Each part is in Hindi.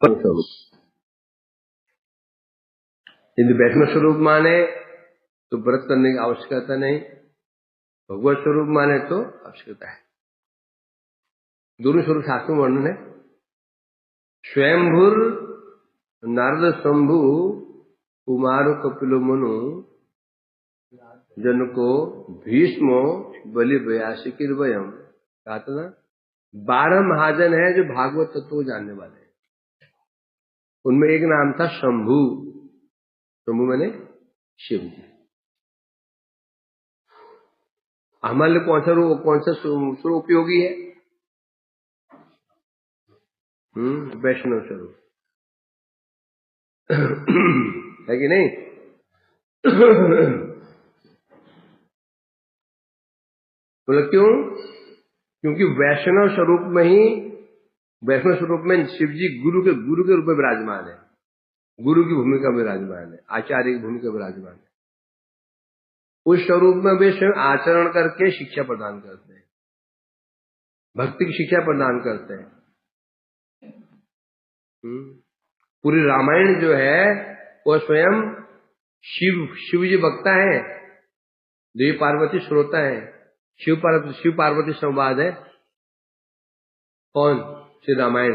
स्वरूप। यदि वैष्णव स्वरूप माने तो व्रत करने की आवश्यकता नहीं, भगवत स्वरूप माने तो आवश्यकता है। दोनों स्वरूप शास्त्रों में वर्णन है। स्वयंभुर नारद शंभु कुमार कपिलो मनु जन को भीष्मो बलि व्यासी किर्वयम। कहा था ना, 12 महाजन है जो भागवत तत्व को जानने वाले हैं। उनमें एक नाम था शंभु। शंभु मैंने शिव जी। हमारे लिए कौन सा स्वरूप उपयोगी है? वैष्णव स्वरूप है कि नहीं? बोले क्यों? क्योंकि वैष्णव स्वरूप में शिव जी गुरु के रूप में विराजमान है, गुरु की भूमिका में विराजमान है, आचार्य की भूमिका में विराजमान है। उस स्वरूप में वे स्वयं आचरण करके शिक्षा प्रदान करते हैं, भक्ति की शिक्षा प्रदान करते हैं। पूरी रामायण जो है वो स्वयं शिव जी वक्ता है, देवी पार्वती श्रोता है। शिव पार्वती संवाद है। कौन? श्री रामायण।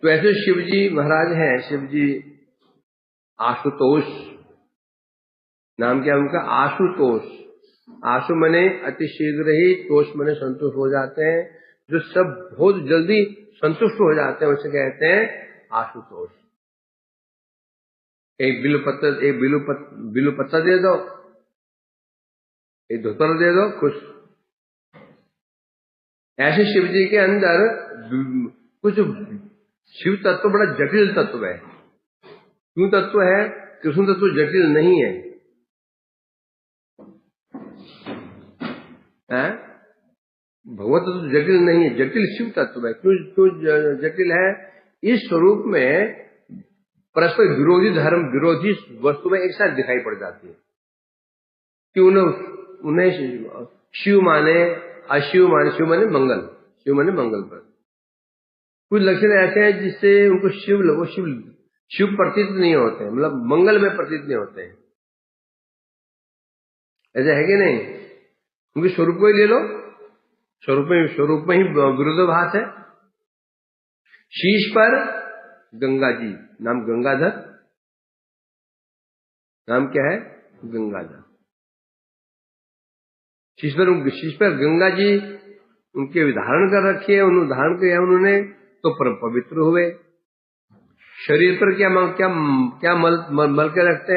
तो ऐसे शिव जी महाराज हैं। शिव जी आशुतोष नाम क्या उनका? आशुतोष। आशु मने अति शीघ्र ही, तोष मने संतुष्ट हो जाते हैं। जो सब बहुत जल्दी संतुष्ट हो जाते हैं उसे कहते हैं आशुतोष। एक बिल्व पत्ता दे दो, एक धोतर दे दो, खुश। ऐसे शिव जी के अंदर कुछ शिव तत्व बड़ा जटिल तत्व है। क्यों तत्व है? कृष्ण तत्व जटिल नहीं है, भगवत तत्व जटिल नहीं है, जटिल शिव तत्व है। क्यों जटिल है? इस स्वरूप में परस्पर विरोधी धर्म, विरोधी वस्तुएं एक साथ दिखाई पड़ जाती है। कि उन्हें शिव माने, अशिव माने। शिव माने मंगल, शिव माने मंगल पर। कुछ लक्षण ऐसे हैं जिससे उनको शिव प्रतीत नहीं होते हैं, मतलब मंगल में प्रतीत नहीं होते हैं। ऐसा है कि नहीं? उनके स्वरूप को ही ले लो, स्वरूप में ही विरोधाभास है। शीश पर गंगा जी, नाम गंगाधर, नाम क्या है? गंगाधर। शीश पर गंगा जी उनके धारण कर रखी है, उन्होंने धारण किया उन्होंने, तो परम पवित्र हुए। शरीर पर क्या मल के रखते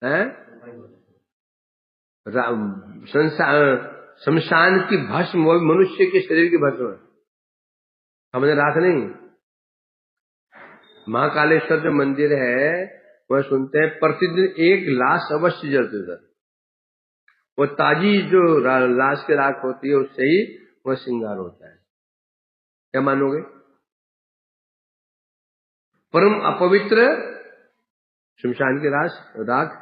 हैं? शमशान की भस्म, वो मनुष्य के शरीर की भस्म हमने रात नहीं। महाकालेश्वर जो मंदिर है वह सुनते हैं प्रतिदिन 1 लाश अवश्य जलती उधर। वो ताजी जो लाश की राख होती है उससे ही वह श्रृंगार होता है। क्या मानोगे? परम अपवित्र शमशान की राख।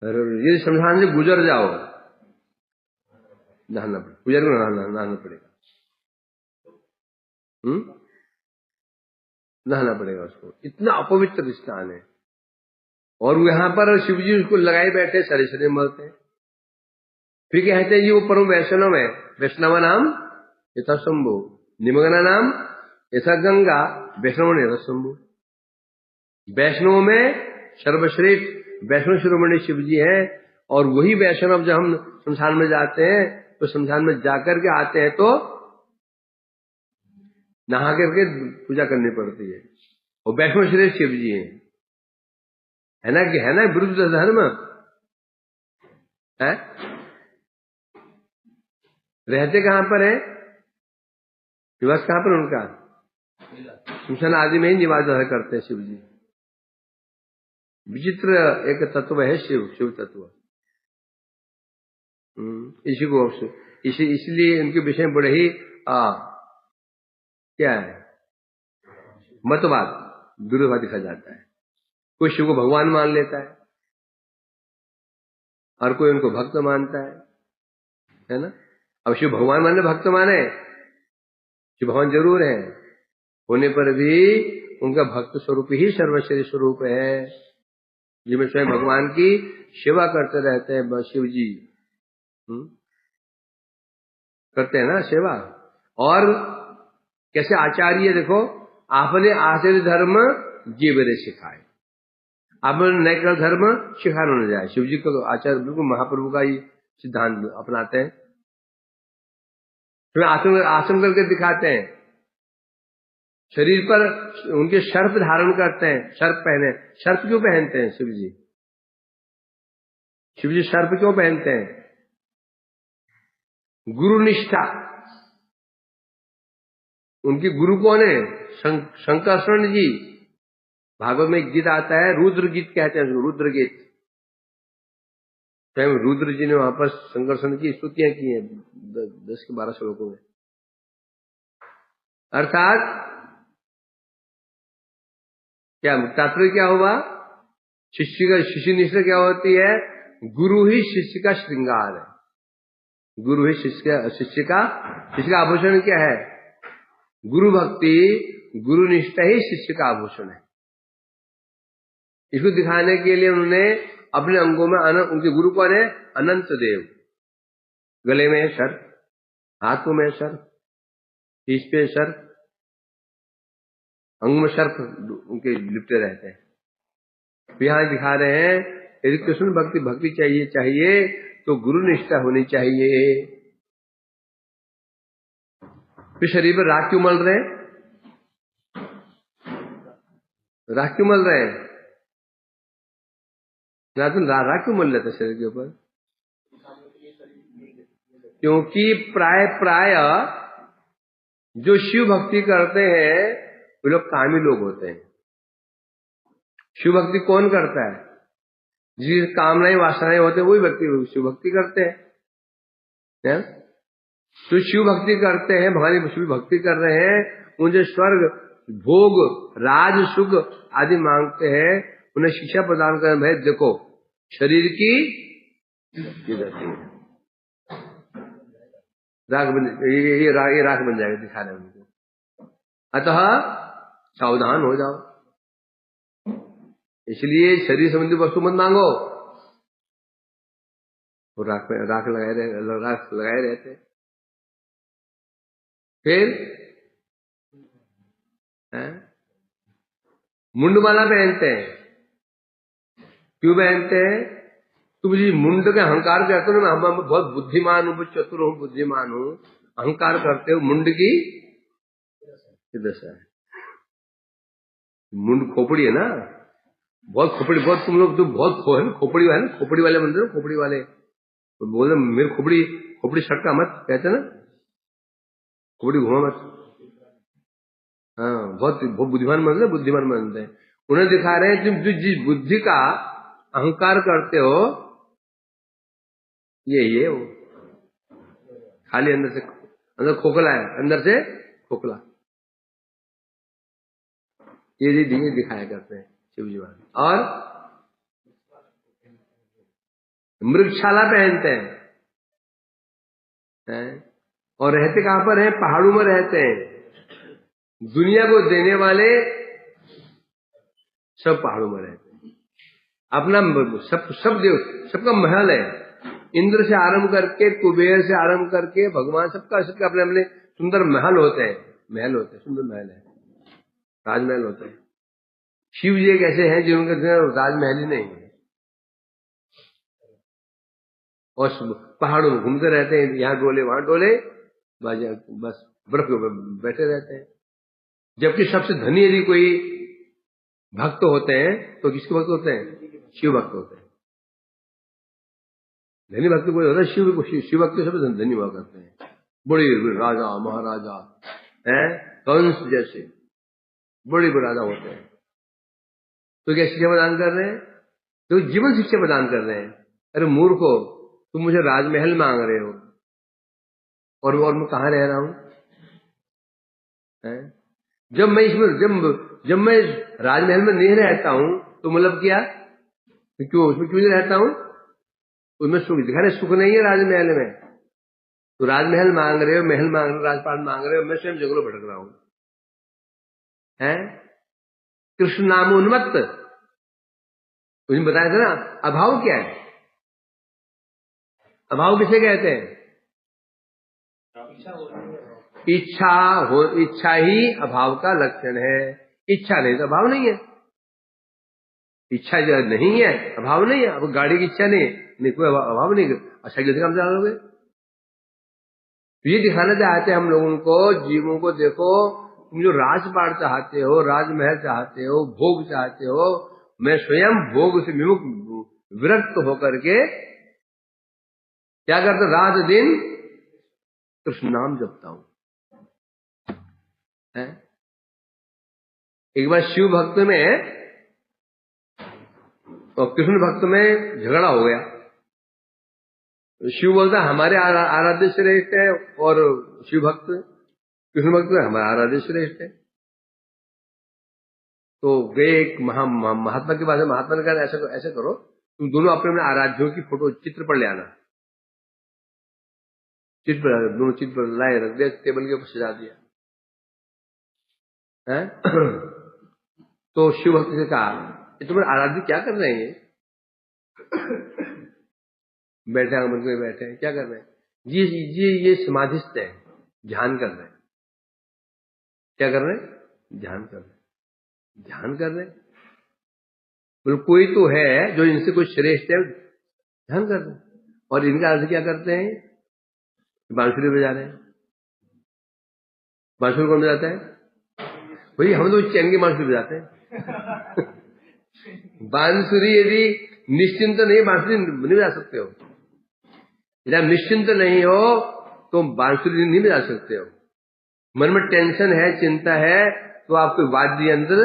यदि शमशान से गुजर जाओ, नहाना पड़ेगा, पूजा को नहाना पड़ेगा। नहाना पड़ेगा उसको, इतना अपवित्र स्थान है। और यहाँ पर शिव जी उसको लगाए बैठे, सरे मरते हैं। फिर कहते हैं जी वो परम वैष्णव है। वैष्णव नाम यथा शंभु, निमग्ना नाम यथा गंगा, वैष्णव ने यथा शंभु। वैष्णव में सर्वश्रेष्ठ वैष्णव शिरोमणि शिव जी है। और वही वैष्णव जब हम शमशान में जाते हैं तो शमशान में जाकर के आते हैं तो नहा करके पूजा करनी पड़ती है। और वैष्णव श्रेष्ठ शिव जी है ना, कि है ना विरुद्ध धर्म है। रहते कहां पर है? निवास कहां पर उनका? शमशान आदि में ही निवास करते हैं शिव जी। विचित्र एक तत्व है शिव तत्व। इसी को इसलिए इनके विषय में बड़े ही क्या है, मतवाद, विरोध दिखा जाता है। कोई शिव को भगवान मान लेता है और कोई उनको भक्त मानता है ना। अब शिव भगवान माने भक्त माने, शिव भगवान जरूर है, होने पर भी उनका भक्त स्वरूप ही सर्वश्रेष्ठ स्वरूप है, जिसमें स्वयं भगवान की सेवा करते रहते हैं शिव जी। करते हैं ना सेवा। और कैसे आचार्य, देखो आपने आचार्य धर्म जीवरे सिखाए, आपने नैतिक धर्म सिखाना न जाए। शिव जी को आचार्य बिल्कुल महाप्रभु का ही सिद्धांत अपनाते हैं, आसन करके दिखाते हैं, शरीर पर उनके सर्प धारण करते हैं, सर्प पहने। सर्प क्यों पहनते हैं शिव जी? शिव जी सर्प क्यों पहनते हैं? गुरु निष्ठा। उनके गुरु कौन है? शंकरशरण जी। भागवत में एक गीत आता है, रुद्र गीत कहते हैं, रुद्र गीत। स्वयं रुद्र जी ने वहां पर शंकरशरण की स्तुतियां की हैं 10 के 12 श्लोकों में। अर्थात क्या तात्पर्य क्या हुआ? शिष्य निष्ठा क्या होती है? गुरु ही शिष्य का श्रृंगार है, गुरु ही शिष्य का आभूषण क्या है? गुरु भक्ति, गुरु निष्ठा ही शिष्य का आभूषण है। इसको दिखाने के लिए उन्होंने अपने अंगों में उनके गुरु कौन है? अनंत देव। गले में सर्प, हाथों में सर्प, पीठ पे सर्प, अंग में सर्प उनके लिपटे रहते हैं। यहां दिखा रहे हैं यदि कृष्ण भक्ति चाहिए तो गुरु निष्ठा होनी चाहिए। फिर शरीर पर राख क्यों मल रहे हैं? राख क्यों मल रहे हैं? राख क्यों मल लेते शरीर के ऊपर? क्योंकि प्राय जो शिव भक्ति करते हैं वे लोग कामी लोग होते हैं। शिव भक्ति कौन करता है? जिसकी कामनाएं वासनाएं होते हैं वही व्यक्ति शिव भक्ति करते हैं। तो शिव भक्ति करते हैं, भगवान शिव भक्ति कर रहे हैं, मुझे स्वर्ग भोग राज सुख आदि मांगते हैं, उन्हें शिक्षा प्रदान कर भाई देखो शरीर की राख बन, ये राख बन जाएगा, दिखा रहे उनको। अतः सावधान हो जाओ, इसलिए शरीर संबंधी वस्तु मत मांगो। वो राख लगाए रहते। फिर मुंडमाला पहनते हैं। क्यों पहनते हैं? तुम जी मुंड का अहंकार करते हो ना, हम बहुत बुद्धिमान हूं, चतुर हूं, बुद्धिमान हूं, अहंकार करते हो। मुंड की दशा है। मुंड खोपड़ी है ना, बहुत खोपड़ी, बहुत तुम लोग तो बहुत खोपड़ी वाले, खोपड़ी वाले बंदे हो, खोपड़ी वाले तो बोले मेरे खोपड़ी सटका मत, कहते ना, खोपड़ी घुमा मत। हाँ, बहुत बुद्धिमान बनते हैं। उन्हें दिखा रहे हैं तुम जिस बुद्धि का अहंकार करते हो ये वो खाली अंदर खोखला है, अंदर से खोखला। ये दिखाया करते हैं शिव जी महाराज। और मृगशाला पहनते हैं। और रहते कहां पर है? पहाड़ों में रहते हैं। दुनिया को देने वाले सब पहाड़ों में रहते हैं। अपना सबका महल है। इंद्र से आरंभ करके, कुबेर से आरंभ करके, भगवान सबका अपने अपने सुंदर महल होते हैं, सुंदर महल है, राजमहल होते हैं। शिव जी एक ऐसे हैं जिनके राजमहल ही नहीं है, और पहाड़ों में घूमते रहते हैं, यहाँ डोले वहां डोले, बस बर्फ के ऊपर बैठे रहते हैं। जबकि सबसे धनी यदि कोई भक्त होते हैं तो किसके भक्त होते हैं? शिव भक्त होते हैं। धनी भक्त कोई होता है? शिव भक्त सबसे धनी हुआ करते हैं। बड़े राजा महाराजा हैं, कंस जैसे बड़े राजा होते हैं। तो क्या शिक्षा प्रदान कर रहे हैं? तो जीवन शिक्षा प्रदान कर रहे हैं। अरे मूर्खो, तुम मुझे राजमहल मांग रहे हो, और मैं कहाँ रह रहा हूं? जब मैं राजमहल में नहीं रहता हूं तो मतलब क्या? क्यों उसमें क्यों नहीं रहता हूं? उसमें सुख दिखा रहे, सुख नहीं है राजमहल में। तो राजमहल मांग रहे हो, महल मांग रहे हो, राजपाट मांग रहे हो, मैं स्वयं जंगलों भटक रहा हूं। हैं? कृष्ण नाम उन्मत्त, तुझे बताया था ना। अभाव क्या है? अभाव किसे कहते हैं? इच्छा ही अभाव का लक्षण है। इच्छा नहीं तो अभाव नहीं है। इच्छा जो नहीं है, अभाव नहीं है। अब गाड़ी की इच्छा नहीं कोई अभाव नहीं। अच्छा जल्दी काम चला लोगे। तो ये दिखाना चाहते हैं हम लोगों को, जीवों को, देखो तुम जो राजपाट चाहते हो, राजमहल चाहते हो, भोग चाहते हो, मैं स्वयं भोग से विरक्त होकर के क्या करता, रात दिन कृष्ण नाम जपता हूं। एक बार शिव भक्त में और कृष्ण भक्त में झगड़ा हो गया। शिव बोलता हमारे आराध्य श्रेष्ठ है, और शिव भक्त कृष्ण भक्त हमारा आराध्य श्रेष्ठ है। तो वे एक महात्मा के पास, महात्मा ने कहा ऐसा करो, तुम दोनों अपने अपने आराध्यों की फोटो चित्र पर ले आना। दोनों चित्र लाए, रख दिया टेबल के ऊपर, सजा दिया है। तो शिव भक्त से कहा, तुम्हारे आराध्य क्या कर रहे हैं? बैठे आंगन में बैठे हैं, क्या कर रहे हैं? ये समाधिस्थ है, ध्यान कर रहे हैं। क्या कर रहे हैं? ध्यान कर रहे हैं। ध्यान कर रहे हैं, बोले कोई तो है जो इनसे कुछ श्रेष्ठ है, ध्यान कर रहे हैं। और इनका अर्थ क्या करते हैं? बांसुरी बजा रहे हैं। बांसुरी कौन बजाता है? भाई हम तो चैन बांसुरी बजाते हैं। बांसुरी यदि निश्चिंत नहीं, बांसुरी नहीं बजा सकते हो। यदि आप निश्चिंत नहीं हो तो बांसुरी नहीं बजा सकते हो। मन में टेंशन है, चिंता है, तो आप कोई वाद्य यंत्र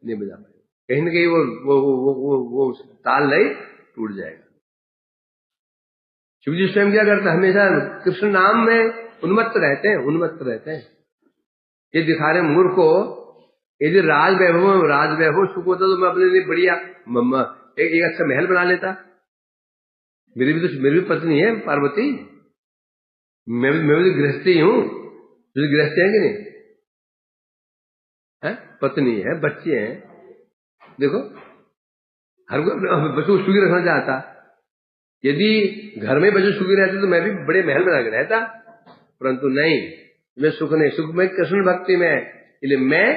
नहीं बजा पाएंगे। कहीं ना कहीं वो ताल नहीं टूट जाएगा। शिव जी स्वयं क्या करते हैं? हमेशा कृष्ण नाम में उन्मत्त रहते हैं। ये दिखा रहे मूर्ख को, यदि राज वैभव सुख होता तो मैं अपने लिए बढ़िया एक अच्छा महल बना लेता। मेरी भी पत्नी है पार्वती, मैं भी गृहस्थी हूं। तुझे गृहस्थी है कि नहीं है? पत्नी है, बच्चे हैं। देखो हर कोई बच्चों को सुखी रखना चाहता। यदि घर में बच्चे सुखी रहते तो मैं भी बड़े महल बना के रहता, परंतु नहीं, मैं सुख नहीं, सुख में कृष्ण भक्ति में। इसलिए मैं,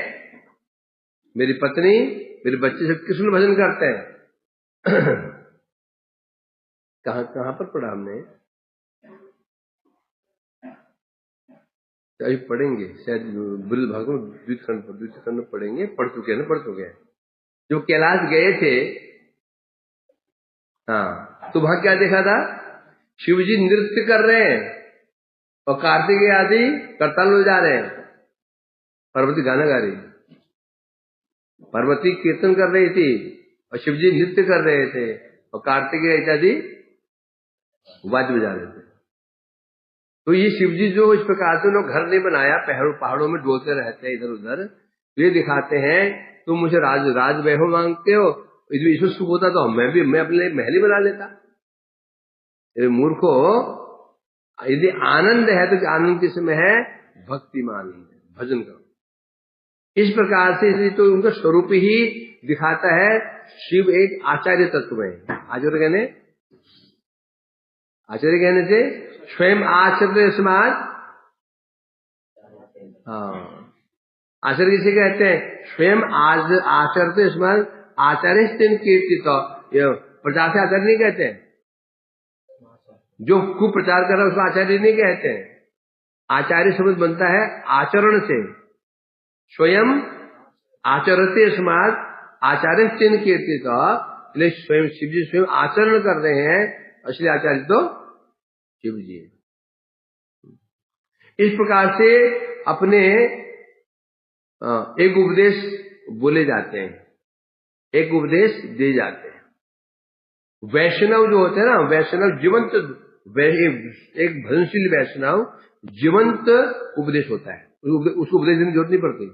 मेरी पत्नी, मेरे बच्चे सब कृष्ण भजन करते हैं। कहां पर पढ़ा हमने? अभी पढ़ेंगे शायद बृहद भागवत द्वितीय खंड पढ़ेंगे, पढ़ चुके हैं। जो कैलाश गए थे, हाँ, तो वहां क्या देखा था? शिव जी नृत्य कर रहे हैं और कार्तिकेय आदि करताल बजा रहे हैं। पार्वती गाना गा रही, पार्वती कीर्तन कर रही थी और शिव जी नृत्य कर रहे थे, और कार्तिकेय इत्यादि वाद्य बजा रहे थे। तो ये शिव जी जो इस प्रकार से उन्होंने घर नहीं बनाया, पहाड़ों में डोलते रहते हैं इधर उधर, तो ये दिखाते हैं तुम मुझे राज वैभव मांगते हो, ईश्वर सुख होता तो मैं अपने लिए महल ही बना लेता। मूर्खो, यदि आनंद है तो आनंद किसमें है? भक्ति में आनंद है, भजन करो। इस प्रकार से इसलिए तो उनका स्वरूप ही दिखाता है। शिव एक आचार्य तत्व है। आचार्य कहने से स्वयं आचर्य समाज, हाँ, आचार्य किसे कहते हैं? स्वयं आचर्य समाज आचार्य कीर्तित। प्रचार से आचार्य नहीं कहते हैं। जो खूब प्रचार कर रहा है उसको आचार्य नहीं कहते हैं। आचार्य शब्द बनता है आचरण से। स्वयं आचरते समाज आचार्य कीर्तित, इसलिए स्वयं शिव जी स्वयं आचरण कर रहे हैं, असली आचार्य तो शिव जी है। इस प्रकार से अपने एक उपदेश बोले जाते हैं, एक उपदेश दिए जाते हैं। वैष्णव जो होते हैं ना, वैष्णव जीवंत, एक भजनशील वैष्णव जीवंत उपदेश होता है, उसको उपदेश देने की जरूरत नहीं पड़ती।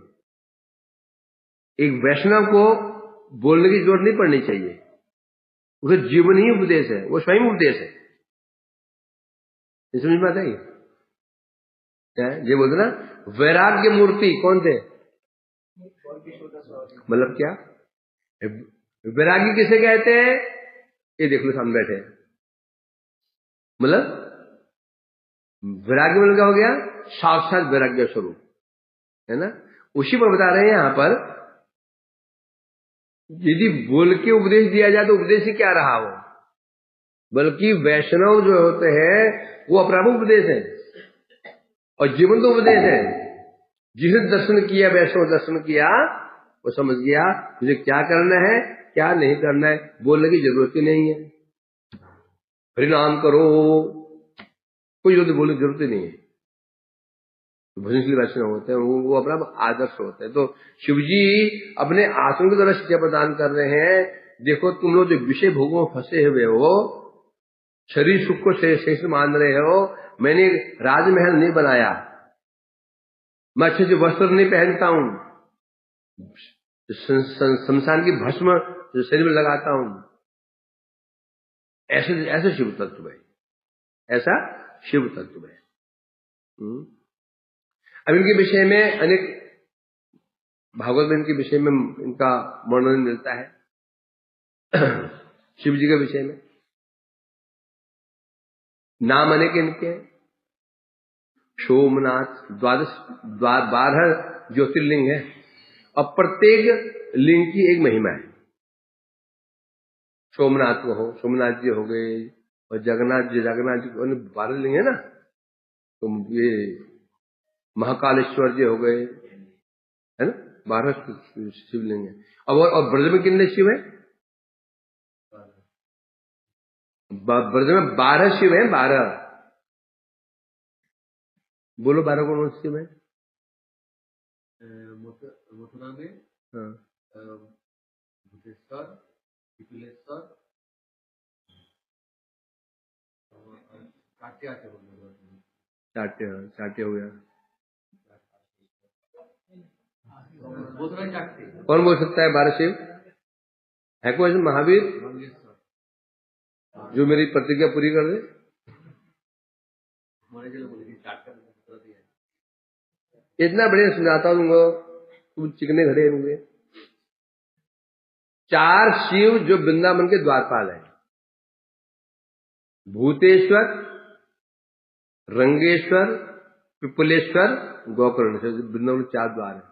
एक वैष्णव को बोलने की जरूरत नहीं पड़नी चाहिए, उसे जीवन ही उपदेश है, वो स्वयं उपदेश है। समझ में आता है? ये बोलते ना वैराग्य मूर्ति कौन थे, मतलब क्या वैराग्य किसे कहते हैं, ये देख लो सामने बैठे, मतलब वैराग्य मतलब क्या हो गया, साक्षात वैराग्य स्वरूप, है ना। उसी पर बता रहे हैं यहां पर, यदि बोल के उपदेश दिया जाए तो उपदेश ही क्या रहा वो, बल्कि वैष्णव जो होते हैं वो अपराध उपदेश है और जीवन तो उपदेश है। जिसने दर्शन किया, वैष्णव दर्शन किया, वो समझ गया मुझे क्या करना है क्या नहीं करना है, बोलने की जरूरत ही नहीं है। हरिनाम करो, कोई बोलने की जरूरत ही नहीं है। भजनशील वैष्णव होते हैं वो अपना आदर्श होते हैं। तो शिव जी अपने आश्रम की तरह शिक्षा प्रदान कर रहे हैं, देखो तुम लोग जो विषय भोगों में फंसे हुए हो, शरीर सुख को श्रेष्ठ मान रहे हो, मैंने राजमहल नहीं बनाया, मैं अच्छे से वस्त्र नहीं पहनता हूं, शमशान की भस्म शरीर में लगाता हूं, ऐसे ऐसे शिव तत्व है, ऐसा शिव तत्व है। अब इनके विषय में अनेक भागवत में इनके विषय में इनका वर्णन मिलता है। शिव जी के विषय में नाम अनेक इनके, सोमनाथ 12 ज्योतिर्लिंग है और प्रत्येक लिंग की एक महिमा है। सोमनाथ को हो, सोमनाथ जी हो गए, और जगन्नाथ जी 12 लिंग है ना, तो ये महाकालेश्वर जी हो गए, है ना, 12 शिवलिंग है। और ब्रज में कितने शिव है, ब्रज में 12 शिव है, 12, बोलो 12 कौन शिव है। मथुरा में भूतेश्वर, कपिलेश्वर, चाटे हो गया, कौन बोल सकता है 12 शिव है? कोई महावीर जो मेरी प्रतिज्ञा पूरी कर दे। इतना बढ़िया सुनाता हूँ तुम चिकने खड़े होंगे। 4 शिव जो वृंदावन के द्वारपाल है, भूतेश्वर, रंगेश्वर, पिपलेश्वर, गोकर्णेश्वर, वृंदावन में 4 द्वार है।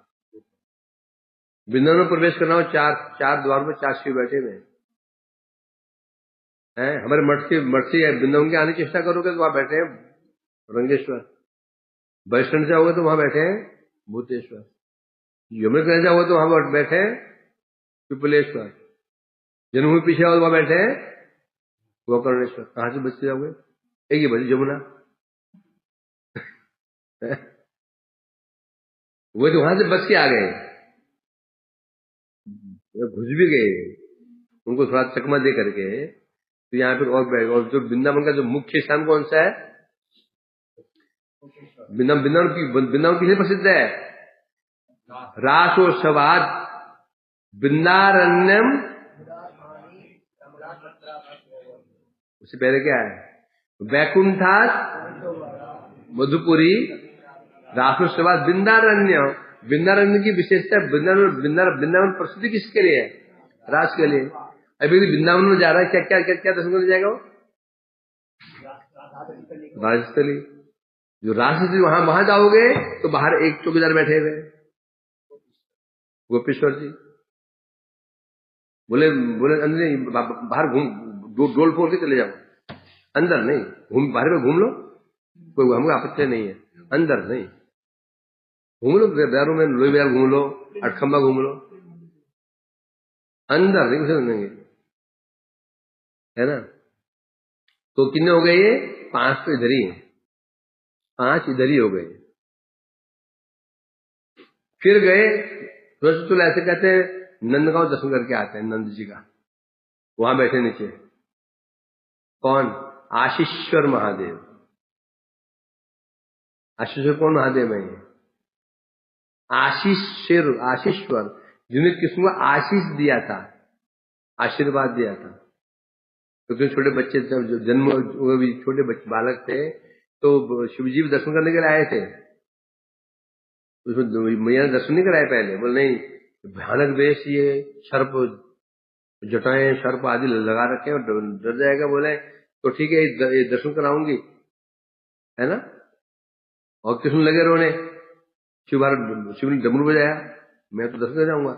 वृंदावन में प्रवेश करना हो, 4 द्वार में 4 शिव बैठे हुए हैं। हमारे मठ से वृंदावन के आने की चेष्टा करोगे तो वहां बैठे हैं रंगेश्वर, वैष्णव जाओगे तो वहां बैठे हैं भूतेश्वर, यमुना किनारे जाओगे तो वहां बैठे हैं पिपलेश्वर, जन्मभूमि पीछे आओगे तो वहां बैठे हैं गोकर्णेश्वर। कहां से बचते जाओगे, एक ही बची यमुना। वो तो वहां से बच के आ गए, घुस भी गए, उनको थोड़ा चकमा दे करके तो यहाँ पे और बैठ। और जो वृंदावन का जो मुख्य स्थान कौन सा है, वृंदावन किसे प्रसिद्ध है, रासोत्सवाद वृंदारण्यम, उससे पहले क्या है, वैकुंठास मधुपुरी, रासोत्सवाद वृंदारण्य। वृंदारण्य की विशेषता, वृंदावन प्रसिद्धि किसके लिए है, रास के लिए। अभी वृंदावन में जा रहा है, क्या क्या क्या क्या दर्शन करने जाएगा वो, राजस्थली। जो राजस्थली वहां जाओगे तो बाहर एक चौकीदार बैठे हुए गोपेश्वर जी, बोले अंदर बाहर घूम, डोल फोड़ के चले जाओ, अंदर नहीं, बाहर में घूम लो, कोई हमको आपत्ति नहीं है, अंदर नहीं, घूम लो बिहारों में, लोई बिहार घूम लो, अटखंबा घूम लो, अंदर नहीं घुसे देंगे, है ना। तो कितने हो गए ये, 5 तो इधर ही है, 5 इधर ही हो गए। फिर गए तो ऐसे कहते हैं नंदगांव दर्शन करके आते हैं, नंद जी का, वहां बैठे नीचे कौन, आशीश्वर महादेव। आशीश्वर कौन महादेव है, आशीश्वर जिन्हें किसको आशीष दिया था, आशीर्वाद दिया था। तो जो छोटे बच्चे जब जन्म, वो भी छोटे बालक थे, तो शिवजी दर्शन करने के लिए आए थे, उसमें मैया ने दर्शन नहीं कराए पहले, बोले नहीं भयानक वेश, ये सर्प जटाएं सर्प आदि लगा रखे और डर जाएगा। बोले तो ठीक है ये दर्शन कराऊंगी, है ना। और कृष्ण लगे रोने, शिव ने डमरू बजाया, मैं तो दर्शन कर जाऊंगा।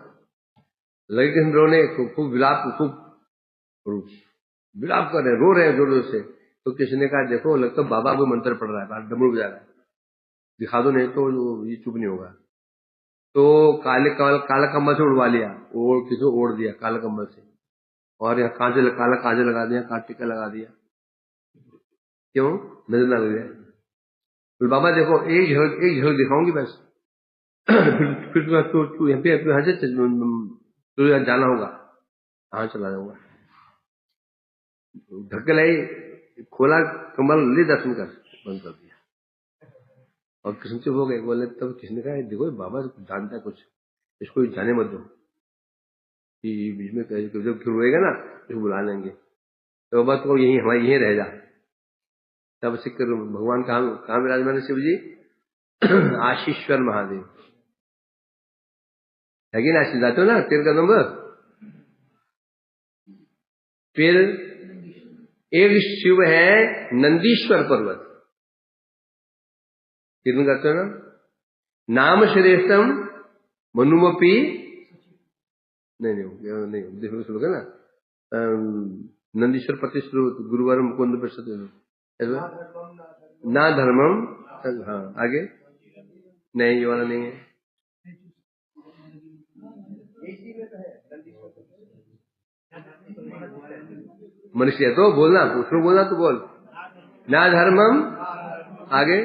लगे कृष्ण रोने, खूब विलाप कर रहे, रो रहे हैं जोर जोर से। तो किसी ने कहा देखो लगता तो बाबा को मंत्र पड़ रहा है, डमरू बजा रहा है, दिखा दो नहीं तो ये चुप नहीं होगा। तो काला कम्बल से उड़वा लिया, किसी ओढ़ दिया काला कम्बल से, और यहाँ काला काजल लगा दिया, काला टीका लगा दिया, क्यों नजर ना लग जाए। तो बाबा देखो एक झलक दिखाऊंगी बस, फिर तू यहाँ से तुझे जाना होगा, हाँ चला जाऊंगा। धक्के लाई, खोला कम्बल, ले दर्शन कर, बंद कर दिया। और कृष्ण चुप हो गए। बोले तब किसने कहा देखो बाबा जानता है कुछ, इसको जाने मत दो, कि बीच में जब फिर रोएगा ना इसको बुला लेंगे, तो बाबा तो यही हमारे यहीं रह जा। तब से भगवान कहाँ विराजमान है शिव जी? आशीश्वर महादेव है कि ना, जाते हो ना 13 कदम। फिर एक शिव है नंदीश्वर पर्वत, कीर्तन करते हो ना, नाम श्रेष्ठम मनुमपी, नहीं देखो सुनोगे ना, नंदीश्वर प्रतिश्रुत गुरुवार मुकुंद प्रसाद, ना धर्मम, हाँ आगे नहीं, ये वाला नहीं है। मनुष्य तो बोलना, उसको बोलना तो बोल, ना धर्मम, आगे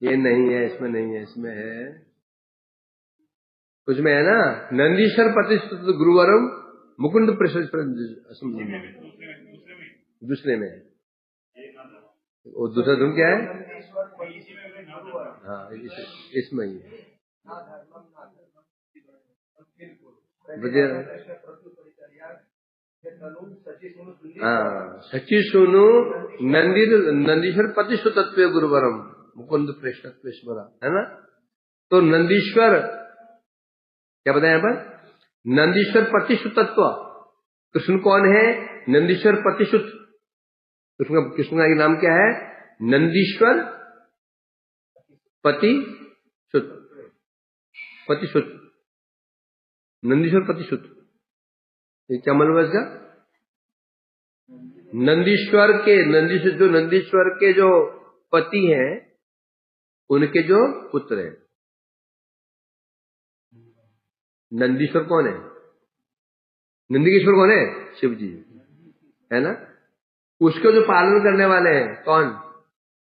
ये नहीं है, इसमें नहीं है, इसमें है कुछ में है ना, नंदीश्वर प्रतिष्ठित गुरुवरम मुकुंद प्रसाद, दूसरे में है। वो दूसरा धुन क्या है? हाँ इसमें ही है। सची सुनु नंदीश्वर प्रतिष्ठित तत्व गुरुवरम मुकुंद प्रेष्ठत्वेश्वर, है ना। तो नंदीश्वर क्या बताया यहाँ पर? नंदीश्वर प्रतिष्ठित तत्व। कृष्ण कौन है? नंदीश्वर प्रतिष्ठित। कृष्ण का नाम क्या है? नंदीश्वर प्रतिष्ठित, नंदीश्वर प्रतिष्ठित। ये क्या मतलब है इसका? नंदीश्वर के जो पति हैं उनके जो पुत्र हैं। नंदीश्वर कौन है? नंदीश्वर कौन है? शिव जी, है ना। उसको जो पालन करने वाले हैं कौन?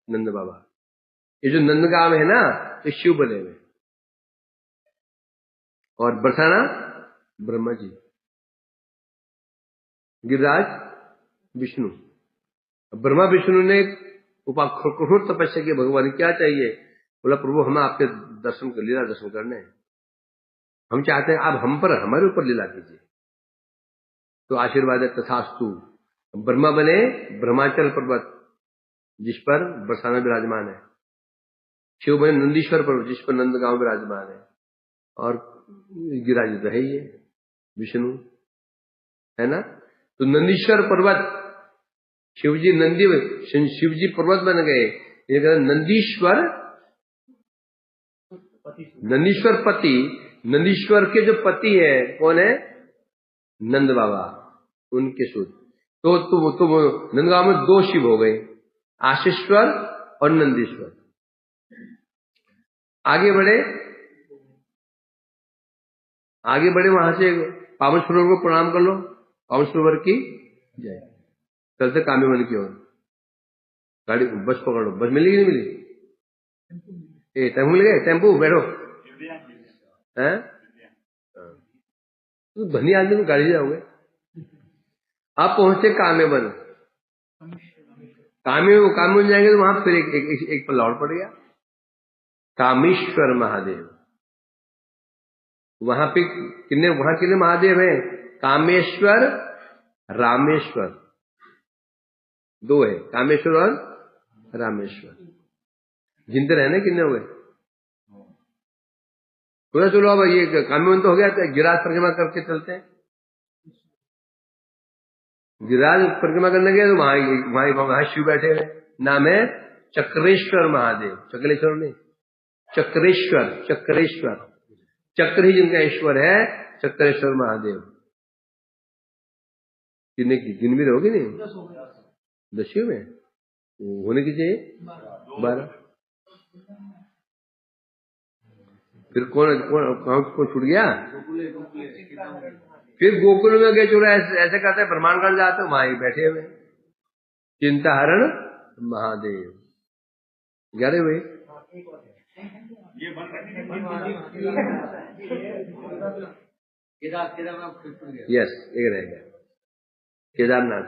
नंद बाबा। ये जो नंदगांव है ना, ये शिव बने हुए, और बरसाना ब्रह्मा जी, गिरिराज विष्णु। ब्रह्मा विष्णु ने कठोर तपस्या की, भगवान क्या चाहिए? बोला प्रभु हम आपके दर्शन कर, लीला दर्शन करने हैं, हम चाहते हैं आप हम पर, हमारे ऊपर लीला कीजिए। तो आशीर्वाद है तथास्तु। ब्रह्मा बने ब्रह्माचल पर्वत, जिस पर बरसाना विराजमान है। शिव बने नंदीश्वर पर्वत, जिस पर नंदगांव विराजमान है। और गिरिराज तो है ही है विष्णु, है ना। तो नंदीश्वर पर्वत, शिवजी पर्वत बन गए। ये कहते नंदीश्वर पति, नंदीश्वर के जो पति है कौन है? नंद बाबा, उनके सूत्र। तो नंदगांव में 2 शिव हो गए, आशीश्वर और नंदीश्वर। आगे बढ़े वहां से पावन सरोवर को प्रणाम कर लो, पावन सरोवर की जय। चलते कामेवन की ओर, गाड़ी बस पकड़ो, बस मिली कि नहीं मिली? टेम्पो मिल गए, टेम्पो बैठो, हैं? तो धनी आदमी को गाड़ी जाओगे। आप पहुंचे कामेवन, कामेवन जाएंगे तो वहां फिर एक पल्ला और पड़ गया, कामेश्वर महादेव। वहां कितने महादेव हैं? कामेश्वर, रामेश्वर, 2 है, कामेश्वर और रामेश्वर। जिंदे रहने कितने हो गए? पूरा चलो अब ये काम्यवंत हो गया तो गिरिराज परिक्रमा करके चलते हैं। गिरिराज परिक्रमा करने गए तो वहां शिव बैठे हुए, नाम है चक्रेश्वर महादेव। चक्रेश्वर नहीं, चक्रेश्वर, चक्रेश्वर, चक्र ही जिनका ईश्वर है, चक्रेश्वर महादेव। कितने की गिन भी रहोगे नहीं? 10 में होने की चाहिए 12। फिर कौन कौन छूट गया? फिर गोकुल में गए, चलो ऐसे करते हैं, ब्रह्मांड जाते हैं, वहां बैठे हुए चिंताहरण महादेव। 11 हुए। यस, एक रह गया केदारनाथ।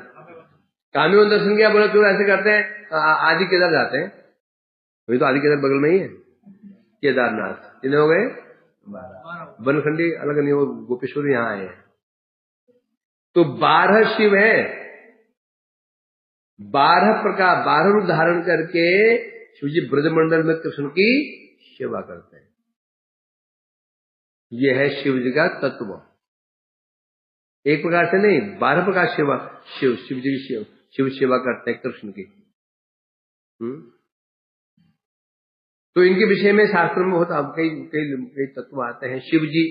काम्यवंत दर्शन किया, बोले चलो ऐसे करते हैं, आदि केदार जाते हैं। वही तो आदि केदार बगल में ही है केदारनाथ। कितने हो गए? 12। बनखंडी अलग नहीं, वो गोपेश्वर यहाँ आए हैं। तो 12 शिव है, 12 प्रकार, 12 रूप धारण करके शिवजी ब्रजमंडल में कृष्ण की सेवा करते हैं। यह है शिव जी का तत्व। एक प्रकार से नहीं, 12 प्रकार सेवा, शिव जी की शिव सेवा करते हैं कृष्ण की। तो इनके विषय में शास्त्र में बहुत अब कई तत्व आते हैं। शिव जी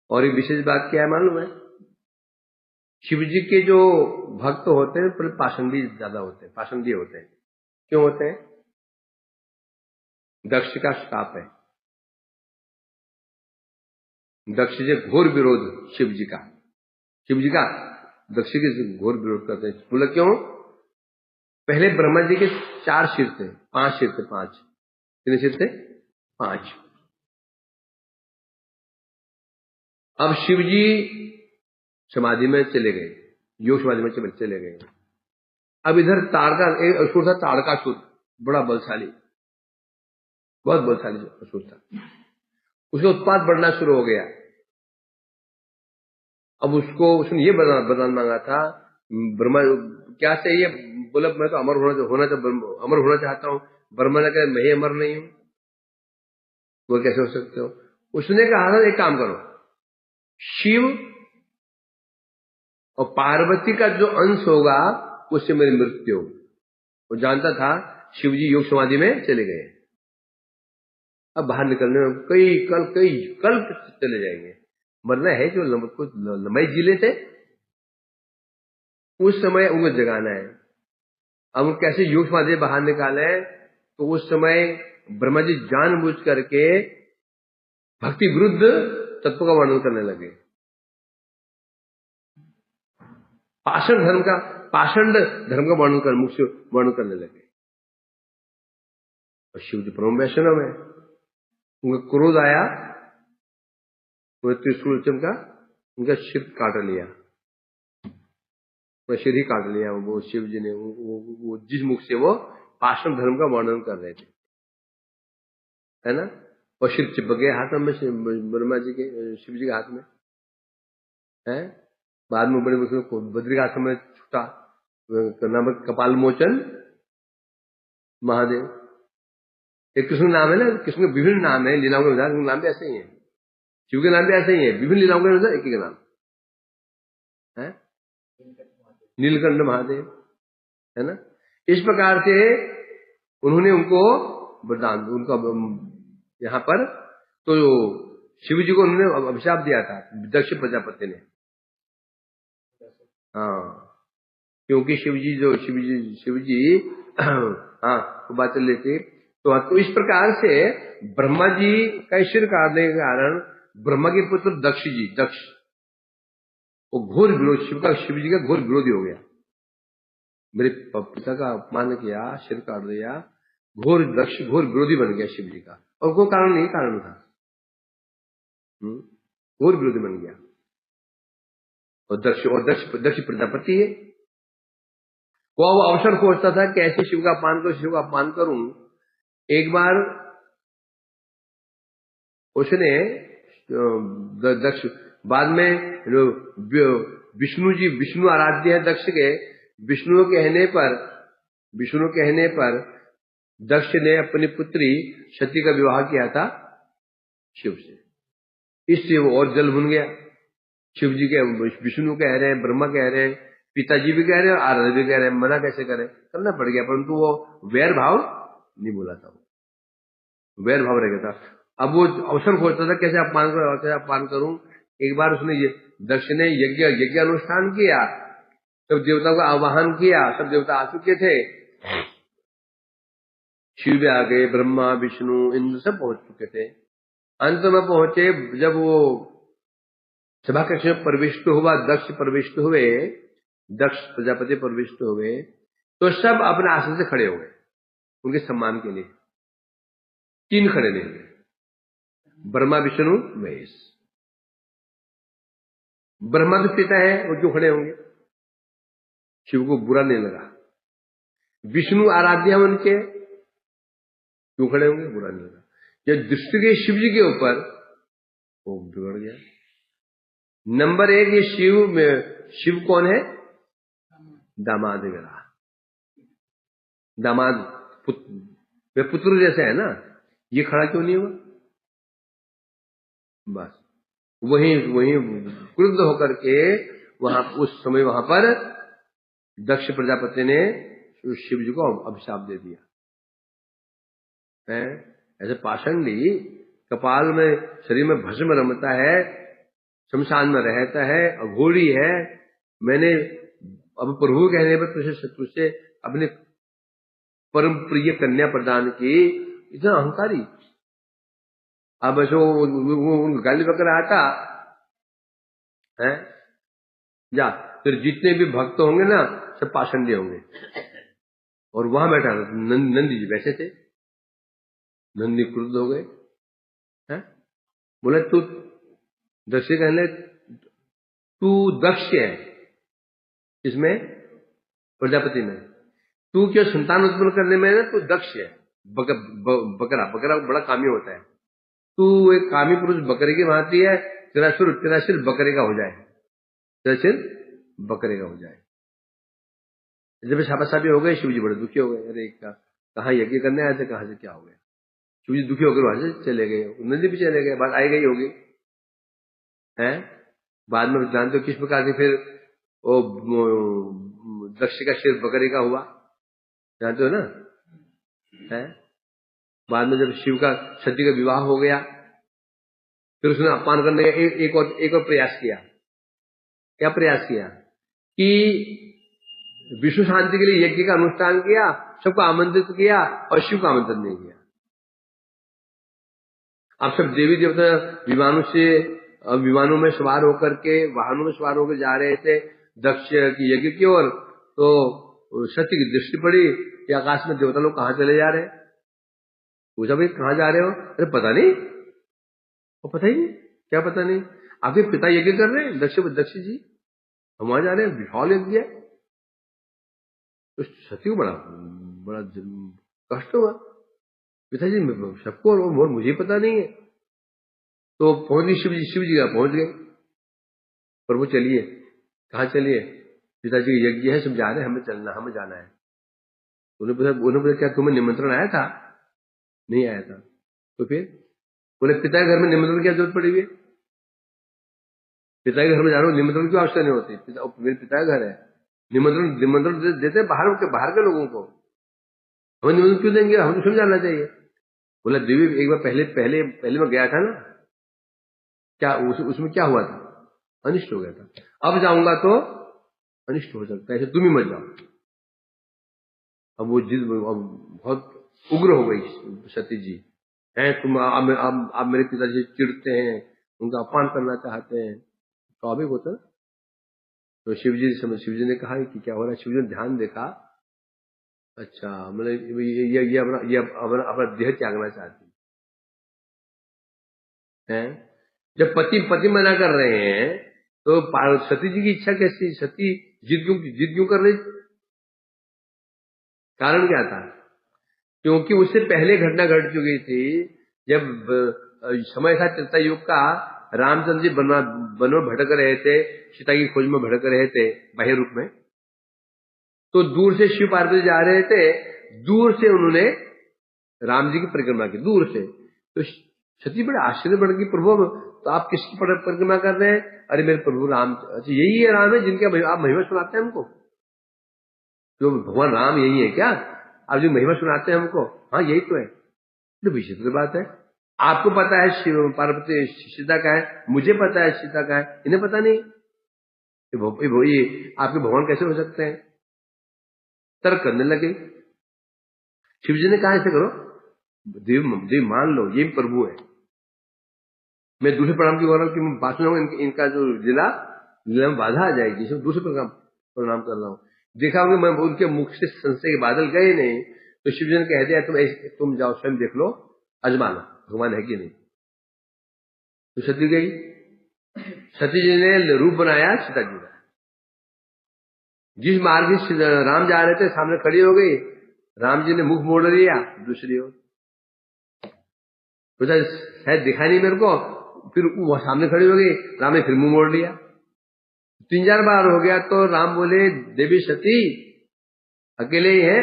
और एक विशेष बात क्या है मालूम है? शिव जी के जो भक्त होते हैं पर पाषंडी ज्यादा होते हैं, पाषंडी होते हैं। क्यों होते हैं? दक्ष का शाप है। दक्ष जी घोर विरोध शिव जी का, दक्ष के घोर विरोध करते हैं। बोला क्यों? पहले ब्रह्मा जी के 4 सिर थे, 5 सिर थे, 5। कितने सिर थे? 5। अब शिव जी समाधि में चले गए, योग समाधि में चले गए। अब इधर ताड़का, एक असुर था ताड़कासुर, बड़ा बलशाली, बहुत बलशाली असुर था। उसका उत्पात बढ़ना शुरू हो गया। अब उसने ये वरदान मांगा था, ब्रह्मा क्या चाहिए? बोला मैं तो अमर अमर होना चाहता हूं। ब्रह्मा ने कहा मैं अमर नहीं हूं। वो कैसे हो सकते हो? उसने कहा था एक काम करो, शिव और पार्वती का जो अंश होगा उससे मेरी मृत्यु हो। वो जानता था शिव जी योग समाधि में चले गए। अब बाहर निकलने में कई कल चले जाएंगे। मरना है जो लंबाई जिले थे उस समय उनको जगाना है। अब वो कैसे योग समाधि बाहर निकाले? तो उस समय ब्रह्मा जी जानबूझ करके भक्ति विरुद्ध तत्व का वर्णन करने लगे। पाषाण धर्म का वर्णन करने लगे। और शिव जी परम वैष्णव है, उनका क्रोध आया, उन्हें त्रिशूल चमका, उनका सिर काट लिया, सिर ही काट लिया। वो शिव जी ने वो जिस मुख से वो पाषाण धर्म का वर्णन कर रहे थे, है ना, और सिर चिपक गया हाथ में, ब्रह्मा जी के, शिव जी के हाथ में है। बाद में बड़े बद्रिकाश्रम में छूटा, नाम कपाल मोचन महादेव। एक कृष्ण नाम है ना, कृष्ण के विभिन्न नाम है, लीलाओं के नाम भी ऐसे ही है, शिव के नाम भी ऐसे ही है, विभिन्न लीलाओं के अनुसार एक ही नाम है, नीलकंठ महादेव, है ना। इस प्रकार से उन्होंने उनको वरदान, उनका यहाँ पर तो शिव जी को उन्होंने अभिशाप दिया था दक्ष प्रजापति ने। हाँ, क्योंकि शिव जी हाँ तो बात चल रही थी। तो इस प्रकार से ब्रह्मा जी का सिर काटने के कारण ब्रह्मा के पुत्र दक्ष वो घोर विरोध, शिव जी का घोर विरोधी हो गया। मेरे पिता का अपमान किया, सिर काट दिया, घोर विरोधी बन गया शिव जी का। और कोई कारण नहीं, कारण था, घोर विरोधी बन गया। और दक्ष प्रजापति है, वो अवसर खोजता था कैसे शिव का अपमान करूं। एक बार उसने दक्ष बाद में विष्णु आराध्य है दक्ष के। विष्णु कहने पर दक्ष ने अपनी पुत्री सती का विवाह किया था शिव से, इसलिए वो और जल भुन गया। शिव जी के विष्णु कह रहे हैं, ब्रह्मा कह रहे हैं, पिताजी भी कह रहे हैं और आराध्य भी कह रहे हैं, मना कैसे करें, करना पड़ गया। परंतु वो वैर भाव नहीं बोला था, वो वैर भाव रह गया था। अब वो अवसर खोजता था कैसे अपमान करूं। एक बार उसने दक्ष ने यज्ञ अनुष्ठान किया, सब देवताओं का आवाहन किया, सब देवता आ चुके थे, शिव भी आ गए, ब्रह्मा विष्णु इंद्र सब पहुंच चुके थे। अंत में पहुंचे जब वो सभा कक्ष में प्रविष्ट हुआ, दक्ष प्रजापति प्रविष्ट हुए, तो सब अपने आसन से खड़े हो गए उनके सम्मान के लिए। 3 खड़े नहीं हुए, ब्रह्मा विष्णु महेश। ब्रह्मा तो पिता है, वो क्यों खड़े होंगे, शिव को बुरा नहीं लगा। विष्णु आराध्य उनके, क्यों खड़े होंगे, बुरा नहीं लगा। जब दृष्टि गई शिव जी के ऊपर, वो बिगड़ गया। नंबर 1 ये शिव कौन है, दामाद मेरा, दामाद वे पुत्र जैसे है ना, ये खड़ा क्यों नहीं हुआ। बस वहीं क्रुद्ध होकर के उस समय वहां पर दक्ष प्रजापति ने शिव जी को अभिशाप दे दिया है। ऐसे पाषंडी कपाल में शरीर में भस्म रमता है, शमशान में रहता है, अघोरी है, मैंने अब प्रभु कहने पर तुझसे अपने परम प्रिय कन्या प्रदान की, इतना अहंकारी। अब ऐसे वो गाली बकर आता है, जा फिर जितने भी भक्त होंगे ना सब पाषंडी होंगे। और वहां बैठा नंदी जी बैठे थे, नंदी क्रुद्ध हो गए हैं, बोले तू दक्ष कहने, तू दक्ष है इसमें प्रजापति में, तू क्यों संतान उत्पन्न करने में ना तू दक्ष है। बकरा बड़ा कामी होता है, तू एक कामी पुरुष बकरे की भांति है, तेरा सिर बकरे का हो जाए, तेरा सिर बकरे का हो जाए। जब छापाछापी हो गए, शिवजी बड़े दुखी हो गए, अरे कहाँ यज्ञ करने आए थे, कहाँ से क्या हो गया। शिवजी दुखी होकर वहां से चले गए, नदी भी चले गए, बात आई गई होगी है। बाद में जानते हो किस प्रकार से फिर वो दक्ष का सिर बकरे का हुआ, जानते हो ना है। बाद में जब शिव का सती का विवाह हो गया, फिर उसने अपमान करने का एक और प्रयास किया। क्या प्रयास किया कि विश्व शांति के लिए यज्ञ का अनुष्ठान किया, सबको आमंत्रित किया और शिव को आमंत्रित नहीं किया। आप सब देवी देवता विमानों में सवार होकर के, वाहनों में सवार होकर जा रहे थे दक्ष की यज्ञ की ओर, तो सती की दृष्टि पड़ी कि आकाश में देवता लोग कहाँ चले जा रहे हैं। पूछा भाई कहाँ जा रहे हो, अरे पता नहीं, वो पता ही नहीं, क्या पता नहीं, आपके पिता यज्ञ कर रहे हैं दक्ष जी, हम वहां जा रहे हैं, विशाल यज्ञ है। तो सती को बड़ा कष्ट हुआ, पिताजी सबको और मुझे पता नहीं है। तो पहुंच गई शिव जी का पहुंच गए, प्रभु चलिए, कहाँ चलिए, पिताजी का यज्ञ है, सब जा रहे हैं, हमें जाना है। उन्होंने पूछा क्या तुम्हें निमंत्रण आया था, नहीं आया था, तो फिर बोले पिता के घर में निमंत्रण की क्या जरूरत पड़ी हुई, पिता के घर में जा रहा हूं, निमंत्रण की आवश्यकता नहीं होती, मेरे पिता का घर है, निमंत्रण देते बाहर के लोगों को, हमें निमंत्रण क्यों देंगे, हम तो समझाना चाहिए। बोला देवी एक बार पहले मैं गया था ना, क्या उसमें क्या हुआ था, अनिष्ट हो गया था, अब जाऊंगा तो अनिष्ट हो सकता है, ऐसे तुम ही मत जाओ। अब वो जिद बहुत उग्र हो गई सती जी है, तुम आप मेरे पिताजी चिढ़ते हैं, उनका अपमान करना चाहते हैं, स्वाभाविक होता है। तो शिव जी ने कहा कि क्या हो रहा है। शिव जी ने ध्यान देखा, अच्छा मतलब ये अपना देह त्यागना चाहती है। जब पति मना कर रहे हैं तो सती जी की इच्छा कैसी, सती जिद क्यों कर रही, कारण क्या था, क्योंकि उससे पहले घटना घट चुकी थी, जब समय था त्रेता युग का, रामचंद्र जी वन में भटक रहे थे, सीता की खोज में भटक रहे थे बाह्य रूप में, तो दूर से शिव पार्वती जा रहे थे, दूर से उन्होंने राम जी की परिक्रमा की, दूर से। तो सती बड़े आश्चर्य बढ़ गई, प्रभु तो आप किसकी परिक्रमा कर रहे हैं? अरे मेरे प्रभु राम, अच्छा यही है राम है जिनके आप महिमा सुनाते हैं हमको? जो भगवान राम यही है क्या आप जो महिमा सुनाते हैं हमको? हाँ यही तो है। तो विचित्र बात है, आपको पता है शिव पार्वती सीता का है, मुझे पता है सीता का है, इन्हें पता नहीं। ये आपके भगवान कैसे हो सकते हैं? तर्क करने लगे। शिव जी ने कहा ऐसे करो, देव मान लो ये प्रभु है। मैं दूसरे प्रणाम की गौरव की बात सुनाऊंगा, इनका जो लीला में बाधा आ जाएगी, इसमें दूसरे प्रणाम कर रहा हूं। देखा होगा मैं उनके मुख से संशय के बादल गए नहीं, तो शिव जी ने कह दिया तुम जाओ स्वयं देख लो, अजमाना भगवान है कि नहीं। तो सती गई, सती जी ने रूप बनाया सीता जी का। जिस मार्ग से राम जा रहे थे सामने खड़ी हो गई, राम जी ने मुख मोड़ लिया दूसरी ओर, तो शायद दिखा नहीं मेरे को, फिर वो सामने खड़ी हो गई, राम ने फिर मुंह मोड़ लिया। 3-4 बार हो गया तो राम बोले, देवी सती अकेले ही है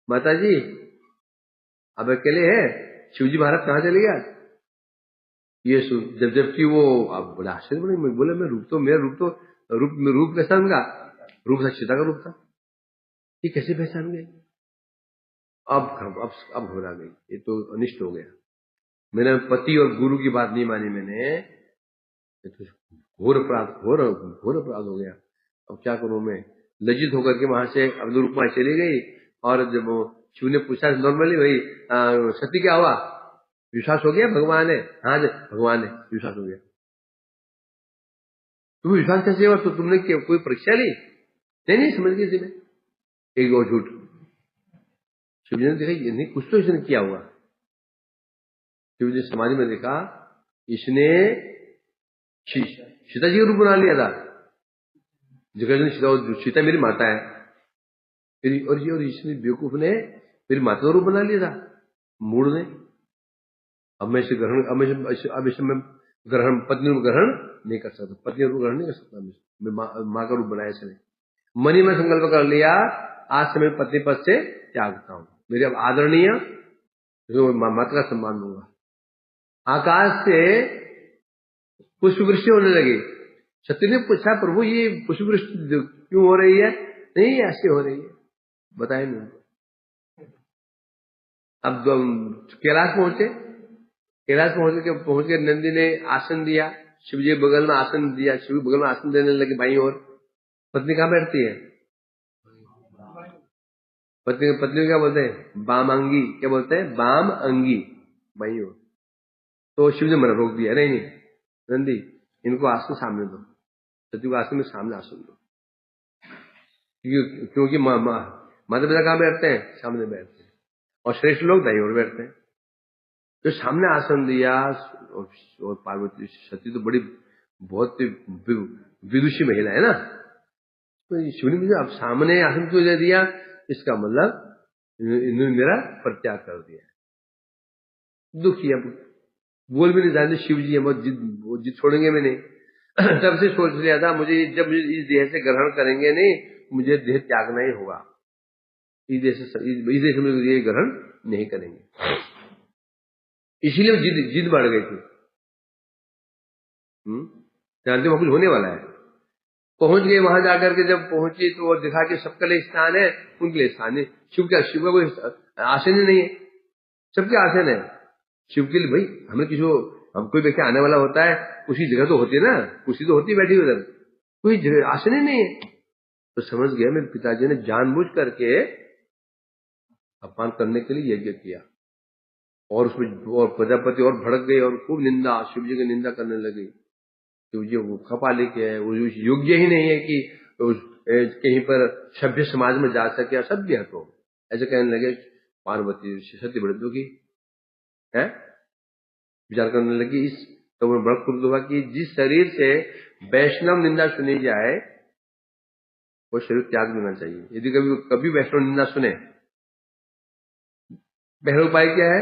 माता जी, अब अकेले है, शिवजी महाराज कहाँ चले गया? ये जबकि वो अब बड़ा आश्चर्य बोले मैं रूप कैसा उनका? रूप था सीता का रूप था, ये कैसे पहचान गए? अब घबरा गई, ये तो अनिष्ट हो गया। मैंने पति और गुरु की बात नहीं मानी, मैंने तो घोर अपराध हो गया। अब क्या करूं मैं? लज्जित होकर के वहां से अवधूत रूप में चली गई, और जब शिव ने पूछा नॉर्मली, भाई सती क्या हुआ? विश्वास हो गया भगवान है? हाँ भगवान है, विश्वास हो गया। तुम्हें विश्वास कैसे हुआ? तो तुमने कोई परीक्षा ली? नहीं समझ गई इसमें एक और झूठ। शिव जी ने देखा नहीं, कुछ तो इसने किया हुआ। शिव जी समाज में देखा, इसने सीता जी का रूप बना लिया था। जगह सीता मेरी माता है, और इसने बेवकूफ ने मेरी माता का रूप बना लिया था, मूड ने। अब मैं इसे ग्रहण पत्नी को ग्रहण नहीं कर सकता, पत्नी को ग्रहण नहीं कर सकता, मैं माँ का रूप बनाया इसने। मनी में संकल्प कर लिया, आज से मैं पत्नी पद से त्यागता हूं, मेरी अब आदरणीय माता का सम्मान दूंगा। आकाश से पुष्प वृष्टि होने लगी। सती ने पूछा, प्रभु ये पुष्प वृष्टि क्यों हो रही है? नहीं ऐसे हो रही है, बताए नहीं। अब कैलाश पहुंच के नंदी ने आसन दिया, शिव जी बगल में आसन दिया, शिव बगल में आसन देने लगे भाई। और पत्नी कहाँ बैठती है? पत्नी क्या बोलते हैं? बाम अंगी। क्या बोलते हैं? बाम अंगी भाई। और तो शिव जी ने रोक दिया, नहीं नंदी, इनको आसन सामने दो, सती को आसन में सामने आसन दो, क्योंकि माता पिता कहाँ बैठते हैं? सामने बैठते हैं, और श्रेष्ठ लोग दाईं ओर बैठते हैं। तो सामने आसन दिया, और पार्वती सती तो बड़ी बहुत विदुषी महिला है ना, तो शिव ने मुझे अब सामने आसन क्यों दे दिया? इसका मतलब इन्होंने मेरा परित्याग कर दिया। दुखी, अब बोल भी नहीं जानते शिव जी है, बहुत जिद छोड़ेंगे मैं नहीं। तब से सोच लिया था, जब मुझे इस देह से ग्रहण करेंगे नहीं, मुझे देह त्यागना ही होगा, इस देह से मुझे ये ग्रहण नहीं करेंगे। इसीलिए जिद बढ़ गई थी। जानते वहां कुछ होने वाला है। पहुंच गए, वहां जाकर के जब पहुंची तो वो दिखा कि सबके लिए स्थान है, उनके लिए स्थान है। शिव का कोई आसन ही नहीं है, सबके आसन है। शिव के लिए भाई हम कोई व्यक्ति आने वाला होता है, उसी जगह तो होती है ना, कुर्सी तो होती बैठी उधर, कोई जगह आसन ही नहीं है। तो समझ गया मेरे पिताजी ने जानबूझ करके अपमान करने के लिए यज्ञ किया, और उसमें और प्रजापति और भड़क गई और खूब निंदा, शिव जी की निंदा करने लगी। शिव जी वो खपाले के है, वो योग्य ही नहीं है कि कहीं पर सभ्य समाज में जा सके, असभ्य है तो ऐसे कहने लगे। पार्वती सती बड़े दुखी है, विचार करने लगी। इस तो वो बड़ा क्रुद्ध हुआ कि जिस शरीर से वैष्णव निंदा सुनी जाए वो शरीर त्याग देना चाहिए। यदि कभी वैष्णव निंदा सुने, पहला उपाय क्या है?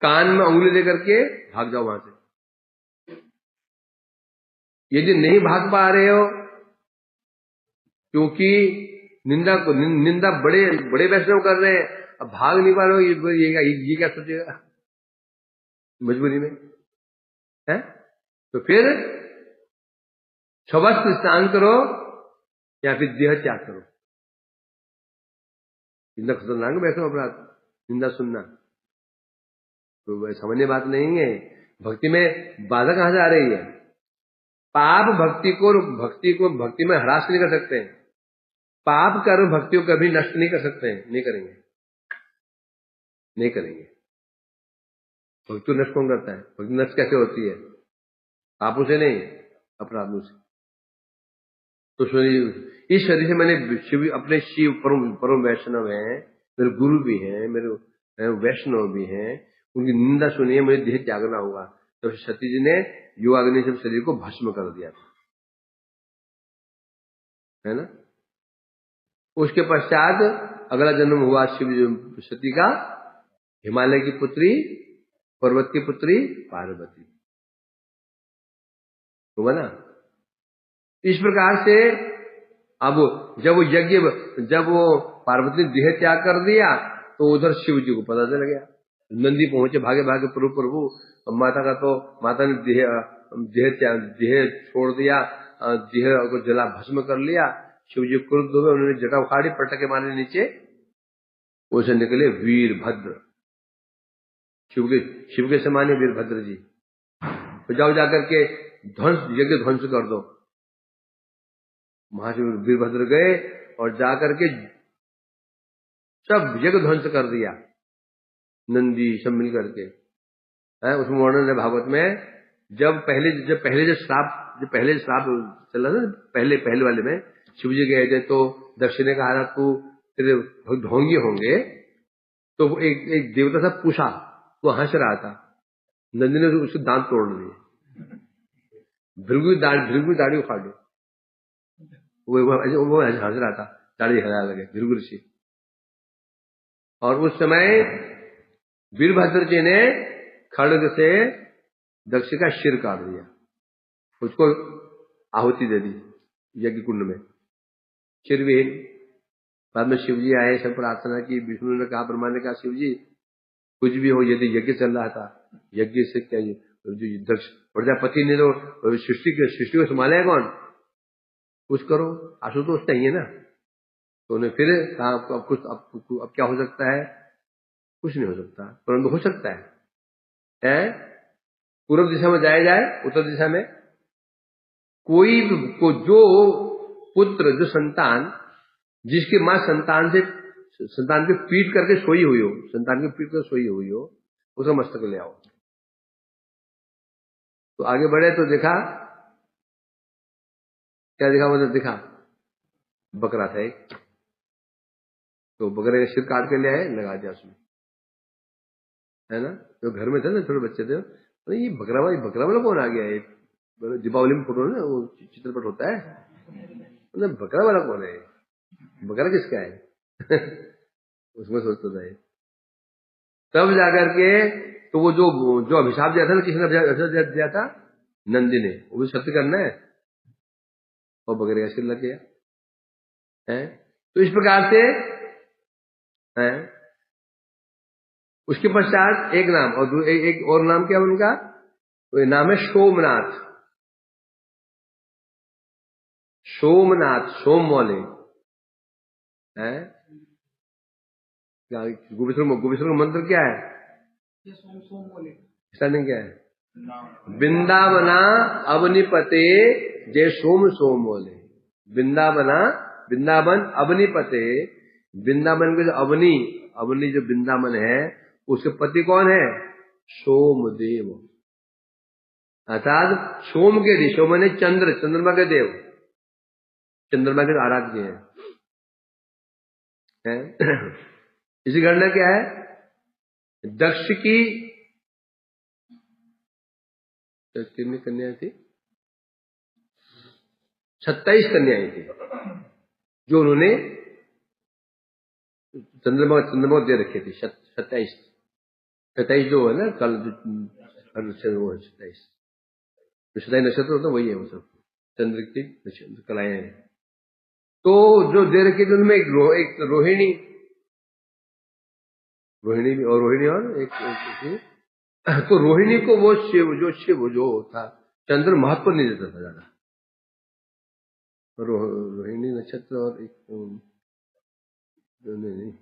कान में उंगली दे करके भाग जाओ वहां से, यदि नहीं भाग पा रहे हो, क्योंकि निंदा बड़े बड़े वैष्णव कर रहे हैं, अब भाग नहीं पा रहे हो, ये क्या सोचेगा मजबूरी में है? तो फिर स्वस्त्र स्नान करो या फिर देह त्याग करो। निंदा खतरनाक वैष्णव अपराध, निंदा सुनना तो सामान्य बात नहीं है। भक्ति में बाधा कहां से आ रही है? पाप भक्ति में हरास नहीं कर सकते हैं। पाप कर्म भक्ति को कभी नष्ट नहीं कर सकते हैं, नहीं करेंगे। भक्ति नष्ट कौन करता है? भक्ति नष्ट कैसे होती है? पापों से नहीं, अपराधों से। तो इस शरीर से मैंने अपने शिव परम वैष्णव हैं, मेरे गुरु भी हैं, मेरे वैष्णव भी हैं, उनकी निंदा सुनिए, मुझे देह त्यागना होगा। तो सती जी ने योगाग्नि से शरीर को भस्म कर दिया था, है ना। उसके पश्चात अगला जन्म हुआ शिव सती का, हिमालय की पुत्री, पर्वत की पुत्री पार्वती, तो बना। इस प्रकार से अब जब वो पार्वती ने देह त्याग कर दिया तो उधर शिव जी को पता चल गया। नंदी पहुंचे भागे भागे, प्रभु माता ने देह छोड़ दिया, देह को जला भस्म कर लिया। शिव जी क्रुद्ध हुए, उन्होंने जटा उखाड़ी, पटके मारे नीचे, उसे निकले वीरभद्र, शिव के समान है वीरभद्र जी। तो जाओ जाकर के यज्ञ ध्वंस कर दो। महाशिव वीरभद्र गए और जाकर के सब यज्ञ ध्वंस कर दिया, नंदी सब मिल करके। उसमें वर्णन है भागवत में, जब पहले श्राप चला ना, पहले वाले में शिव जी गए थे, तो दक्षिण ने कहा था तू तेरे ढोंगी होंगे। तो एक देवता था पूषा, वो हंस रहा था, नंदी ने उसके दांत तोड़ दिए, भृगु दाढ़ी उखाड़ दी। वो हंस रहा था, दाढ़ी हिला लगे भृगु ऋषि। और उस समय वीरभद्र जी ने खड्ग से दक्ष का सिर काट दिया, उसको आहुति दे दी यज्ञ कुंड में, सिर विहीन। बाद में शिव जी आए, सब प्रार्थना की, विष्णु ने कहा, ब्रह्मा ने कहा, शिव जी कुछ भी हो, यदि यज्ञ चल रहा था, यज्ञ से क्या जो दक्ष प्रजापति ने तो सृष्टि को संभाले कौन, कुछ करो, आशुतोष चाहिए ना। तो उन्हें फिर कहा अब क्या हो सकता है? कुछ नहीं हो सकता, परंतु हो सकता है पूर्व दिशा में जाए, उत्तर दिशा में कोई जो पुत्र, जो संतान, जिसकी मां संतान की पीट करके सोई हुई हो, उसका मस्तक ले आओ। तो आगे बढ़े तो देखा, क्या देखा, बकरा था एक, तो बकरे का सिर काट के ले आए, लगा दिया उसमें, है ना। तो घर में थे ना, छोटे बच्चे थे, तो ये बकरा वाला कौन आ गया है? दीपावली में फोटो ना, वो चित्रपट होता है, मतलब बकरा वाला कौन है, बकरा किसका है? उसमें सोचता था ये। तब जाकर के तो वो जो अभिशाप दिया था ना, किसने अभिशाप दिया था? नंदी ने, वो भी सत्य करना है, और बकरे का सिर लग गया है। तो इस प्रकार से है। उसके पश्चात एक नाम और नाम क्या उनका? वो नाम है सोमनाथ, सोमवाले है। गोविश्वर का मंत्र क्या है? स्टार्टिंग क्या है? वृंदावना अवनिपते जय सोम बोले। वृंदावन अवनिपते, वृंदावन के जो अवनी जो वृंदावन है, उसके पति कौन है? सोमदेव, अर्थात सोम के देव। सोम ने चंद्रमा के देव, चंद्रमा के आराध्य है। इसी घटना क्या है? दक्ष की कितनी कन्याएं थी? 27 कन्याएं थी, जो उन्होंने चंद्रमा दे रखी थी। 27 जो है ना, कल वो है 27 नक्षत्र होता, वही है वो सब। चंद्र की कलाएं हैं। तो जो दे रखी थी उनमें एक रोहिणी भी और रोहिणी और एक तो रोहिणी को वो शिव जो था चंद्र महत्व नहीं देता था ज्यादा। रोहिणी नक्षत्र और एक नहीं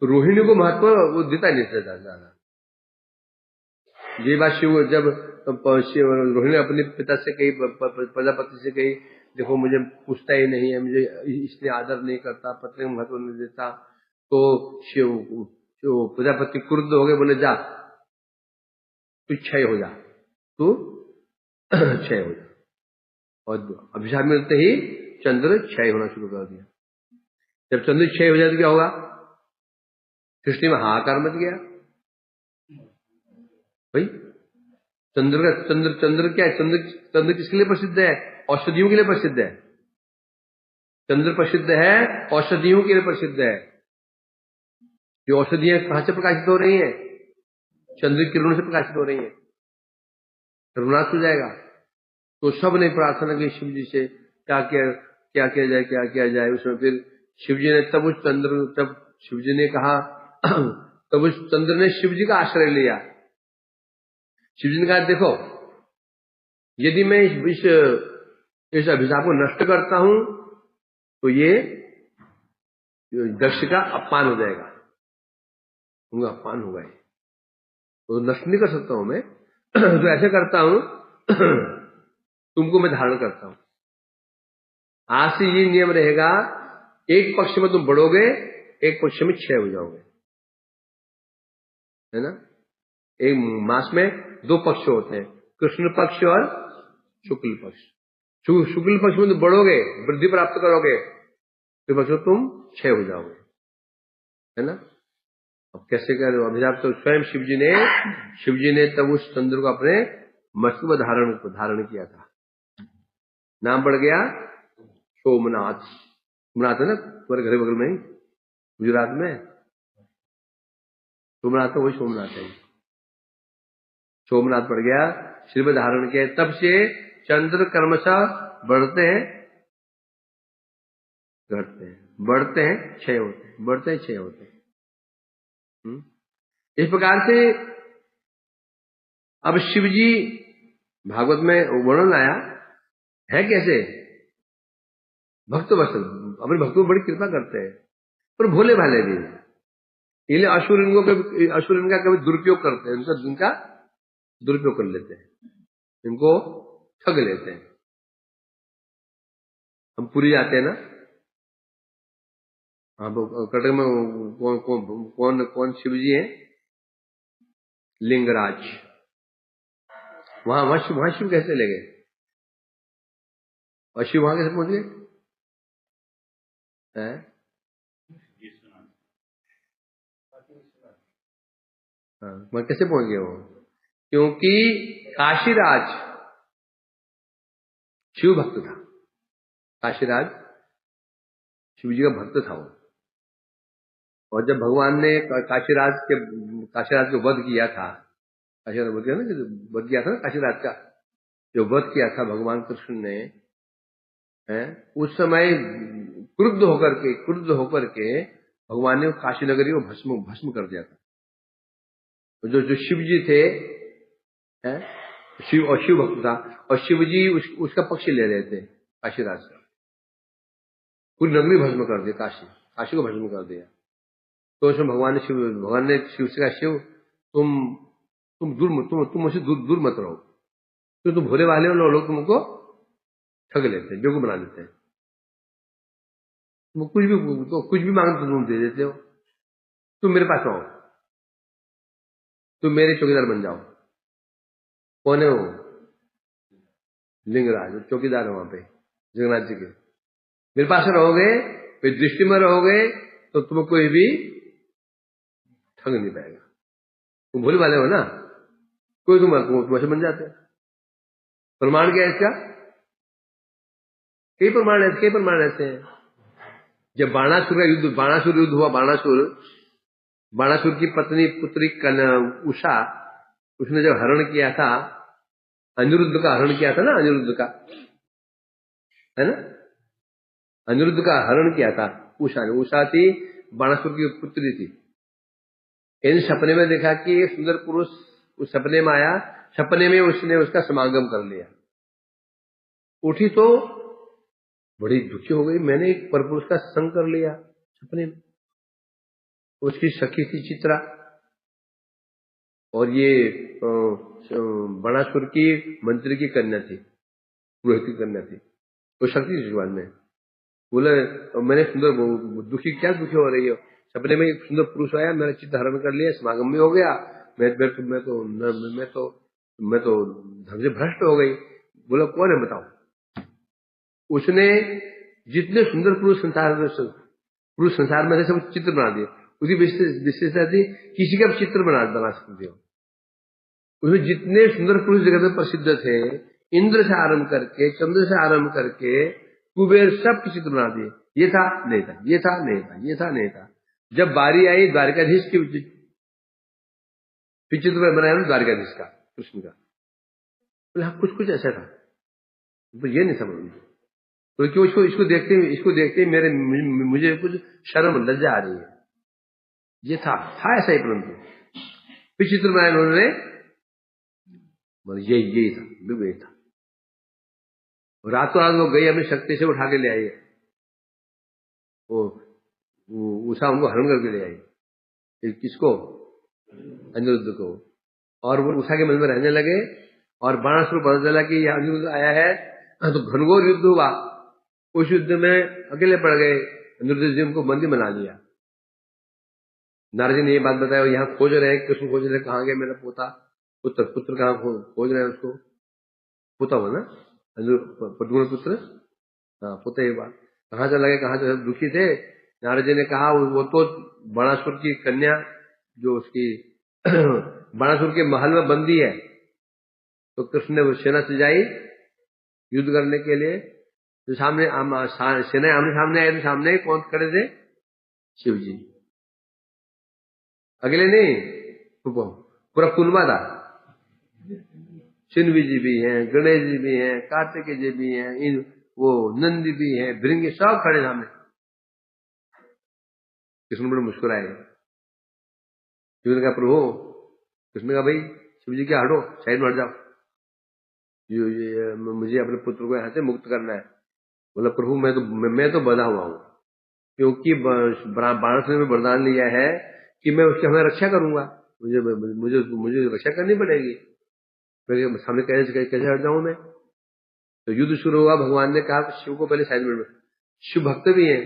रोहिणी को महत्व वो देता नहीं था ज्यादा। ये बात शिव जब रोहिणी अपने पिता से कही, प्रजापति से कही, देखो मुझे पूछता ही नहीं है, मुझे इसलिए आदर नहीं करता, पत्नी को महत्व नहीं देता, तो शिव जो प्रजापति क्रुद्ध हो गए, बोले जा तू क्षय हो जा, तू क्षय हो जा। और अभिशाप मिलते ही चंद्र क्षय होना शुरू कर दिया। जब चंद्र क्षय हो जाए तो क्या होगा? सृष्टि में हाहाकार मच गया भाई। चंद्र क्या है? चंद्र किसके लिए प्रसिद्ध है? औषधियों के लिए प्रसिद्ध है। चंद्र प्रसिद्ध है औषधियों के लिए प्रसिद्ध है। जो औषधियां कहां से प्रकाशित हो रही हैं? चंद्र की किरणों से प्रकाशित हो रही हैं। सर्वनाश हो जाएगा। तो सब ने प्रार्थना की शिव जी से, क्या किया जाए। उसमें फिर शिव जी ने तब शिव जी ने कहा तब उस चंद्र ने शिव जी का आश्रय लिया। शिव जी ने कहा देखो, यदि मैं इस अभिशाप को नष्ट करता हूं तो ये दक्ष का अपमान हो जाएगा, उनका अपमान होगा, तो नष्ट नहीं कर सकता हूं मैं। तो ऐसे करता हूं तुमको मैं धारण करता हूं। आज से ये नियम रहेगा, एक पक्ष में तुम बढ़ोगे, एक पक्ष में क्षय हो जाओगे, है ना। एक मास में दो पक्ष होते हैं, कृष्ण पक्ष और शुक्ल पक्ष। शुक्ल पक्ष में तुम बढ़ोगे, वृद्धि प्राप्त करोगे, फिर पक्ष में तुम क्षय हो जाओगे, है ना। अब कैसे कर रहे हो अभिशाप? तो स्वयं शिव जी ने तब उस चंद्र को अपने मस्तक पर धारण किया था। नाम पड़ गया सोमनाथ। सोमनाथ है ना तुम्हारे घर बगल में ही, गुजरात में सोमनाथ है, वही सोमनाथ है। सोमनाथ पड़ गया, सिर में धारण किया। तब से चंद्र क्रमशः बढ़ते हैं घटते हैं, बढ़ते हैं क्षय होते हैं, बढ़ते हैं क्षय होते हैं। इस प्रकार से अब शिव जी भागवत में वर्णन आया है कैसे भक्त वत्सल, अपने भक्तों में बड़ी कृपा करते हैं, पर भोले भाले भी। इसलिए असुर इनका कभी दुरुपयोग करते हैं, उनका दुरुपयोग कर लेते हैं, इनको ठग लेते हैं। हम पुरी जाते हैं ना, हाँ कर्नाटक में कौन शिव जी हैं? लिंगराज। वहां शिव कैसे ले गए? और शिव वहां कैसे पहुंच गए? वहां कैसे पहुंच गए वो? क्योंकि काशीराज शिव भक्त था। काशीराज शिव जी का भक्त था वो। और जब भगवान ने काशीराज को वध किया था, काशीराज वध किया था ना, काशीराज का जो वध किया था भगवान कृष्ण ने, है उस समय क्रुद्ध होकर के भगवान ने काशी नगरी को भस्म कर दिया था। तो जो शिव जी थे, शिव भक्त था, और शिव जी उसका पक्ष ले रहे थे काशीराज का। पूरी नगरी भस्म कर दी, काशी को भस्म कर दिया। तो उसमें भगवान ने शिव से कहा, शिव तुम मुझसे दूर मत रहो, क्योंकि तुम भोले वाले हो, लोग तुमको ठग लेते हैं, बेवकूफ बना देते हैं। तुम कुछ भी मांगते तुम दे देते हो। तुम मेरे पास आओ, तुम मेरे चौकीदार बन जाओ। कौन है वो? लिंगराज, चौकीदार है वहां पे जगन्नाथ जी के। मेरे पास रहोगे, फिर दृष्टि में रहोगे, तो तुम्हें कोई भी ठग नहीं पाएगा। तुम भोले वाले हो ना, कोई तुम्हारे बन जाते हैं। प्रमाण क्या है इसका? कई प्रमाण ऐसे हैं। जब बाणासुर युद्ध हुआ, बाणासुर की पुत्री उषा, उसने जब हरण किया था, अनिरुद्ध का हरण किया था ना, अनिरुद्ध का, है ना, अनिरुद्ध का हरण किया था उषा ने। उषा थी बाणासुर की पुत्री थी। इन सपने में देखा कि एक सुंदर पुरुष उस सपने में आया, सपने में उसने उसका समागम कर लिया। उठी तो बड़ी दुखी हो गई, मैंने एक परपुरुष का संग कर लिया सपने में। उसकी सखी थी चित्रा, और ये बाणासुर की मंत्री की कन्या थी, पुरोहित की कन्या थी, वो शक्ति थी बाद में। बोले मैंने सुंदर, दुखी, क्या दुखी हो रही हो? सपने में एक सुंदर पुरुष आया, मेरा चित्त हरण कर लिया, समागम भी हो गया, मैं तो धन से भ्रष्ट हो गई। बोला कौन है बताओ? उसने जितने सुंदर पुरुष संसार में थे सब चित्र बना दिए। उसकी विशेषता थी किसी का चित्र बना सकते हो। उसमें जितने सुंदर पुरुष जगत में प्रसिद्ध थे, इंद्र से आरंभ करके, चंद्र से आरंभ करके, कुबेर, सब की चित्र बना दिए। ये था नहीं था, ये था नहीं था, ये था नहीं था। जब बारी आई द्वारकाधीश की चित्र बनाया ना, द्वारकाधीश का, कृष्ण का, बोले कुछ ऐसा था, तो ये नहीं समझ। तो क्यों इसको देखते ही मुझे कुछ शर्म लज्जा आ रही है। ये था ऐसा ही, परंतु फिर चित्र बनाया उन्होंने, यही था, बिल्कुल यही था। रातों रात वो गई, अपनी शक्ति से उठा के ले आई, वो उषा उनको हरण करके ले आई। किसको? अनिरुद्ध को। और वो उषा के मन में रहने लगे, और बाणासुर पता चला कि यह अनिरुद्ध आया है, तो घनघोर युद्ध हुआ। उस युद्ध में अकेले पड़ गए, अनिरुद्ध जी उनको बंदी बना लिया। नारद जी ने ये बात बताया, यहाँ खोज रहे, कृष्ण खोज रहे, कहाँ गया मेरा पोता, पुत्र कहाँ खोज रहे हैं उसको? पोता हो ना, पद्म पुत्र, हाँ पोता। ये बात कहाँ चला गया, कहाँ चला, दुखी थे। नारद जी ने कहा वो तो बाणासुर की कन्या, जो उसकी बाणासुर के महल में बंदी है। तो कृष्ण ने सेना सजाई युद्ध करने के लिए। तो सामने सेना आमने सामने आए, तो सामने कौन खड़े थे? शिव जी। अगले नहीं, पूरा कुनबा था। शिन्वी जी भी हैं, गणेश जी भी हैं, कार्तिकेय जी भी हैं, वो नंदी भी हैं, भृंगी, सब खड़े सामने। कृष्ण बड़े मुस्कुराए। शिव ने कहा प्रभु, कृष्ण का भाई शिव जी क्या, हटो, साइड में हट जाओ, मुझे अपने पुत्र को यहाँ से मुक्त करना है। बोला प्रभु मैं तो बंधा हुआ हूँ, क्योंकि बाणासुर में वरदान लिया है कि मैं उसकी हमें रक्षा करूंगा, मुझे रक्षा करनी पड़ेगी। सामने कैसे हट जाऊं मैं? तो युद्ध शुरू हुआ। भगवान ने कहा शिव को पहले साइड में, शिव भक्त भी हैं,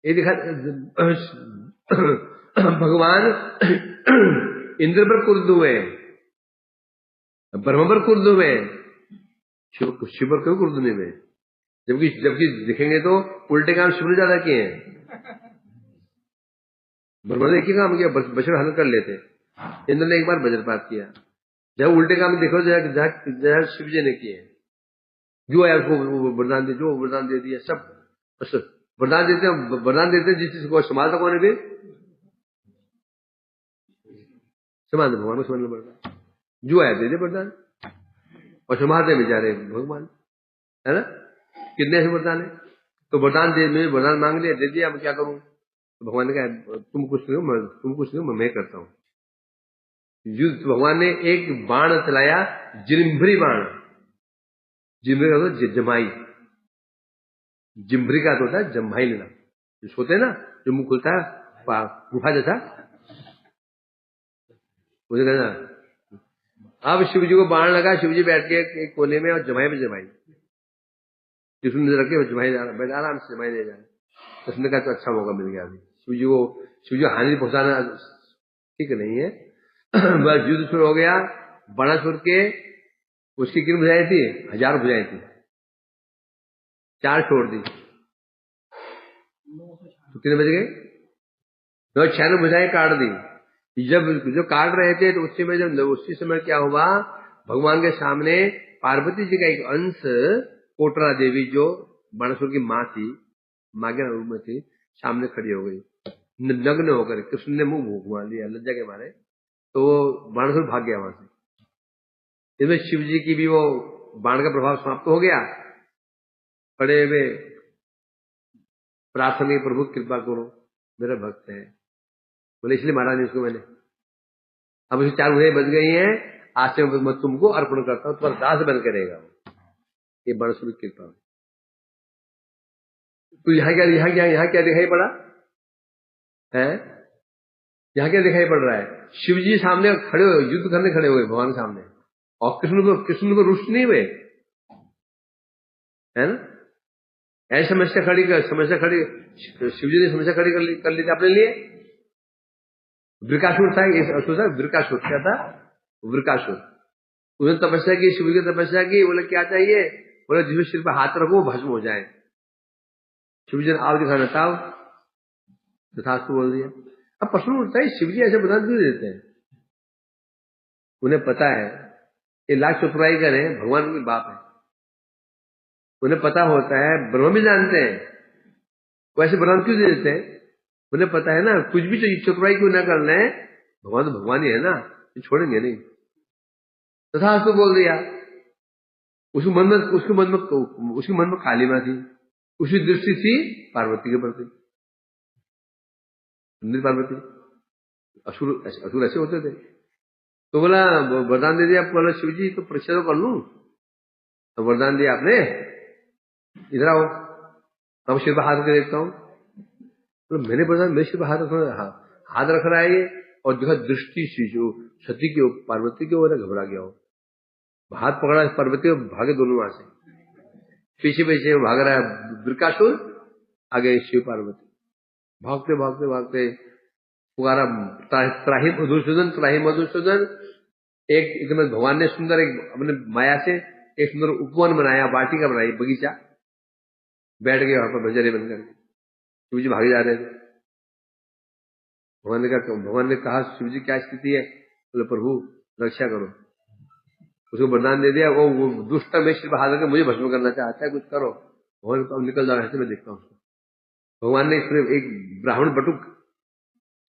ये दिखा भगवान इंद्र पर क्रुद्ध हुए, ब्रह्म पर क्रुद्ध हुए, शिव पर क्यों क्रुद्ध नहीं हुए? जबकि दिखेंगे तो उल्टे काम शिव ने ज्यादा किए हैं। ब्रह्मा ने एक ही काम किया, बछड़ा हल कर लेते, इंद्र ने एक बार वज्रपात किया। जब उल्टे काम देखो, जहाँ शिव जी ने किए, जो है उसको वरदान दे, जो वरदान दे दिया, सब वरदान देते जिस चीज को संभालता कौन है? फिर संभाल भगवान को संभालना पड़ता, जो है दे दे वरदान, और संभालते बेचारे भगवान, है ना। कितने ऐसे वरदान है? तो वरदान दे, मैं वरदान मांग लिया, दे दिया, मैं क्या करूं? तो भगवान ने कहा तुम कुछ नहीं हो, मैं करता हूं युद्ध। भगवान ने एक बाण चलाया, जिम्भरी बाण। जिम्भरी का होता है जमाई, जिम्भरी का तो होता है जम्भाई लेना, जो सोते ना, जो मुंह खुलता है गुफा जैसा, मुझे कहना। अब शिव जी को बाण लगा, शिव जी बैठ के एक कोने में, और जमाई पे जमाई, जिसमें रखे जमाई बैठ आराम से जमाई ले जाए। उसने कहा तो अच्छा मौका मिल गया अभी शिव जी हानि पहुंचाना ठीक नहीं है। बस युद्ध शुरू हो गया। बाणासुर के उसकी कितनी भुजाएं थी? 1000 भुजाएं थी, 4 छोड़ दी, तो कितने बज गए? 996 भुजाएं काट दी। जब जो काट रहे थे, तो उसी समय क्या हुआ? भगवान के सामने पार्वती जी का एक अंश, कोटरा देवी, जो बाणासुर की माँ थी, माँ के रूप में थी, सामने खड़ी हो गई नग्न होकर। कृष्ण ने मुंह घुमा लिया लज्जा के मारे, तो बाणासुर भाग गया वहां से। इसमें शिव जी की भी वो बाण का प्रभाव समाप्त हो गया। पड़े हुए प्रार्थना की, प्रभु कृपा करो, मेरा भक्त है, बोले इसलिए मारा नहीं उसको मैंने। अब उसकी 4 भुजाएं बच गई हैं, आज से मैं तुमको अर्पण करता हूं, तुम्हारा दास बन के रहेगा। ये बड़सुर की कृपा। तो यहाँ क्या दिखाई पड़ा है? यहाँ क्या दिखाई पड़ रहा है? शिव जी सामने खड़े हुए, युद्ध करने खड़े हुए भगवान के सामने, और कृष्ण को रुष्ट नहीं हुए, है ना? ऐसी समस्या खड़ी शिव जी ने समस्या खड़ी कर ली थी अपने लिए। वृकासुर था, असुर था, वृकासुर। क्या था? वृकासुर। उसने तपस्या की, शिव जी की तपस्या की, बोले क्या चाहिए? बोले जिसमें सिर पर हाथ रखो वो भस्म हो जाए। शिव जी ने आव दिखाना था, तथास्तु बोल दिया। अब प्रश्न उठता है, शिव जी ऐसे बता क्यों देते हैं? उन्हें पता है ये लाख चतुराई करें, भगवान के बाप है, उन्हें पता होता है, ब्रह्म भी जानते हैं, वैसे वरदान क्यों दे देते हैं? उन्हें पता है ना, कुछ भी चतुराई क्यों ना कर ले, भगवान तो भगवान ही है ना, ये छोड़ेंगे नहीं। तथास्तु बोल दिया। उसके मन में कालिमा थी, उसकी दृष्टि थी पार्वती के प्रति। पार्वती असुर ऐसे होते थे। तो बोला वरदान दे दिया, बोला शिव जी तो परीक्षा तो कर लूं। तो वरदान दिया आपने, इधर आओ, अब सिर पर हाथ रख देखता हूं। तो मैंने वरदान, मेरे सिर पर हाथ रख रहा है ये, और देखा दृष्टि जो सती की पार्वती की ओर घबरा गया हो, हाथ पकड़ा पार्वती और भागे दोनों वहां से, पीछे पीछे भाग रहा है वृकासुर, आगे शिव पार्वती। भागते भागते भागते पुकारा, त्राही मधुसूदन, त्राही मधुसूदन। एक भगवान ने सुंदर एक अपने माया से एक सुंदर उपवन बनाया, वाटिका बनाई, बगीचा, बैठ गए वहां पर बंजरे बनकर। शिव जी भागे जा रहे थे। भगवान ने कहा शिव जी क्या स्थिति है? बोले प्रभु रक्षा करो। उसको वरदान दे दिया, वो दुष्ट में सिर्फ हाथ करके मुझे भस्म करना चाहता है, कुछ करो। भगवान को निकल जा रहा है, मैं देखता हूँ उसको। भगवान ने एक ब्राह्मण बटुक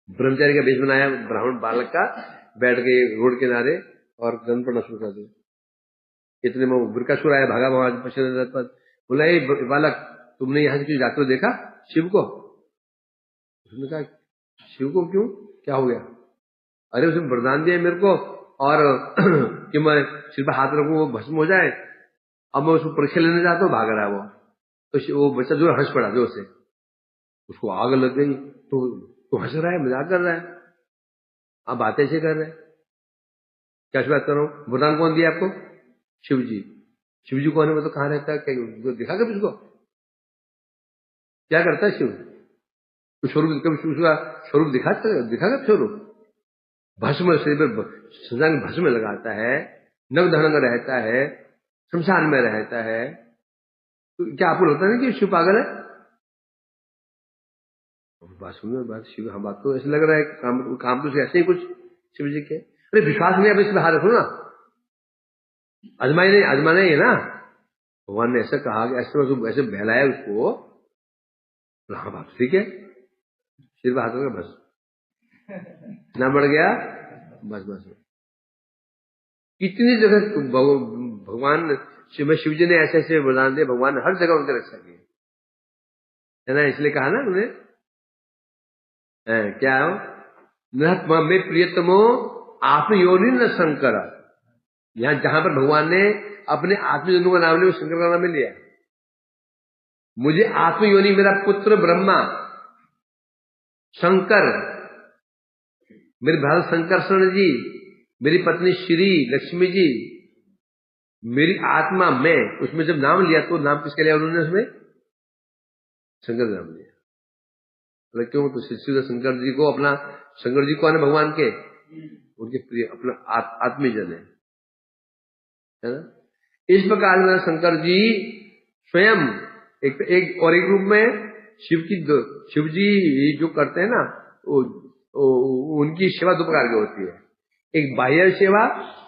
ब्रह्मचारी का वेश बनाया, ब्राह्मण बालक का, बैठ गए रोड किनारे और गन पड़ना शुरू कर दिया। इतने में वृकासुर आया, भागा भगवान पश्चिम पर। बोला ये बालक, तुमने यहाँ से कुछ जाते हुए देखा शिव को? उसने कहा शिव को क्यों, क्या हो गया? अरे उसने वरदान दिया मेरे को, और कि मैं सिर पर हाथ रखूं वो भस्म हो जाए। अब मैं उसको परीक्षा लेने जाता हूँ, भाग रहा है वो। तो वो बच्चा जो हंस पड़ा जोर से, उसको आग लग गई। तो हंस रहा है, मजाक कर रहा है, आप बातें ऐसे कर रहे हैं, क्या बात कर रहा हूँ? वरदान कौन दिया आपको? शिव जी। शिव जी कौन है? मतलब कहाँ रहता है, दिखा कभी उसको? क्या करता है शिव? तो स्वरूप कभी उसका स्वरूप दिखा कब स्वरूप? भस्म शरीर पर सजा में भस्म लगाता है, नग धनंग रहता है, शमशान में रहता है। तो क्या आपको लगता है कि शिव पागल है? बात सुनो, बात शिव, हम बात तो ऐसे लग रहा है काम तो ऐसे ही कुछ शिव जी के। अरे विश्वास नहीं, अब इसमें हाथ रखो ना, आजमाना ही है ना। भगवान ने ऐसा कहा, ऐसे बहलाया उसको। हाँ बात ठीक है, सिर पर हाथ रखा, बस ना बढ़ गया, बस। कितनी जगह भगवान शिव जी ने ऐसे ऐसे वरदान दिए, भगवान ने हर जगह उनकी रक्षा की है ना। इसलिए कहा ना उन्हें, क्या हो न में प्रियतमो आत्मयोनि न शंकर। यहां जहां पर भगवान ने अपने आत्मजनों का नाम लिया, शंकर का नाम लिया। मुझे आत्मयोनि, मेरा पुत्र ब्रह्मा, शंकर, मेरे भाई शंकरषण जी, मेरी पत्नी श्री लक्ष्मी जी, मेरी आत्मा मैं, उसमें जब नाम लिया तो नाम किसके लिया उन्होंने? उसमें शंकर नाम लिया। क्यों? तो श्री शंकर जी को अपना, शंकर जी कौन है भगवान के? उनके प्रिय, अपना आत्मीजन है ना। इस प्रकार में शंकर जी स्वयं एक रूप में शिव जी जो करते हैं ना, उनकी सेवा 2 प्रकार की होती है, एक बाह्य सेवा,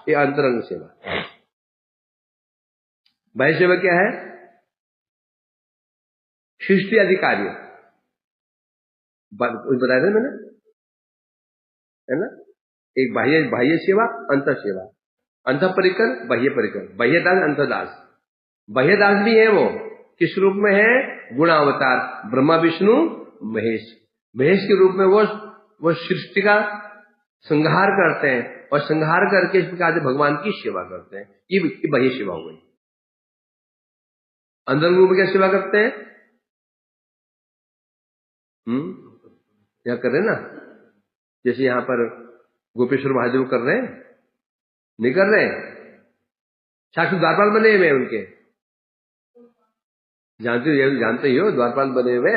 एक अंतरंग सेवा। बाह्य सेवा क्या है? सृष्टि आदि कार्य बताया था मैंने, है ना। एक बाह्य सेवा, अंतर सेवा। अंत परिकर, बाह्य परिकर, बाह्य दास, अंतदास। बाह्य दास भी है वो, किस रूप में है? गुणावतार, ब्रह्मा विष्णु महेश। महेश के रूप में वो सृष्टि का संहार करते हैं और संहार करके इस प्रकार से भगवान की सेवा करते हैं। ये बाह्य सेवा हो गई। अंदर रूप में क्या सेवा करते हैं? क्या कर रहे हैं ना, जैसे यहां पर गोपेश्वर महादेव कर रहे हैं, नहीं कर रहे? साक्षात द्वारपाल बने हुए उनके, जानते ही हो, द्वारपाल बने हुए।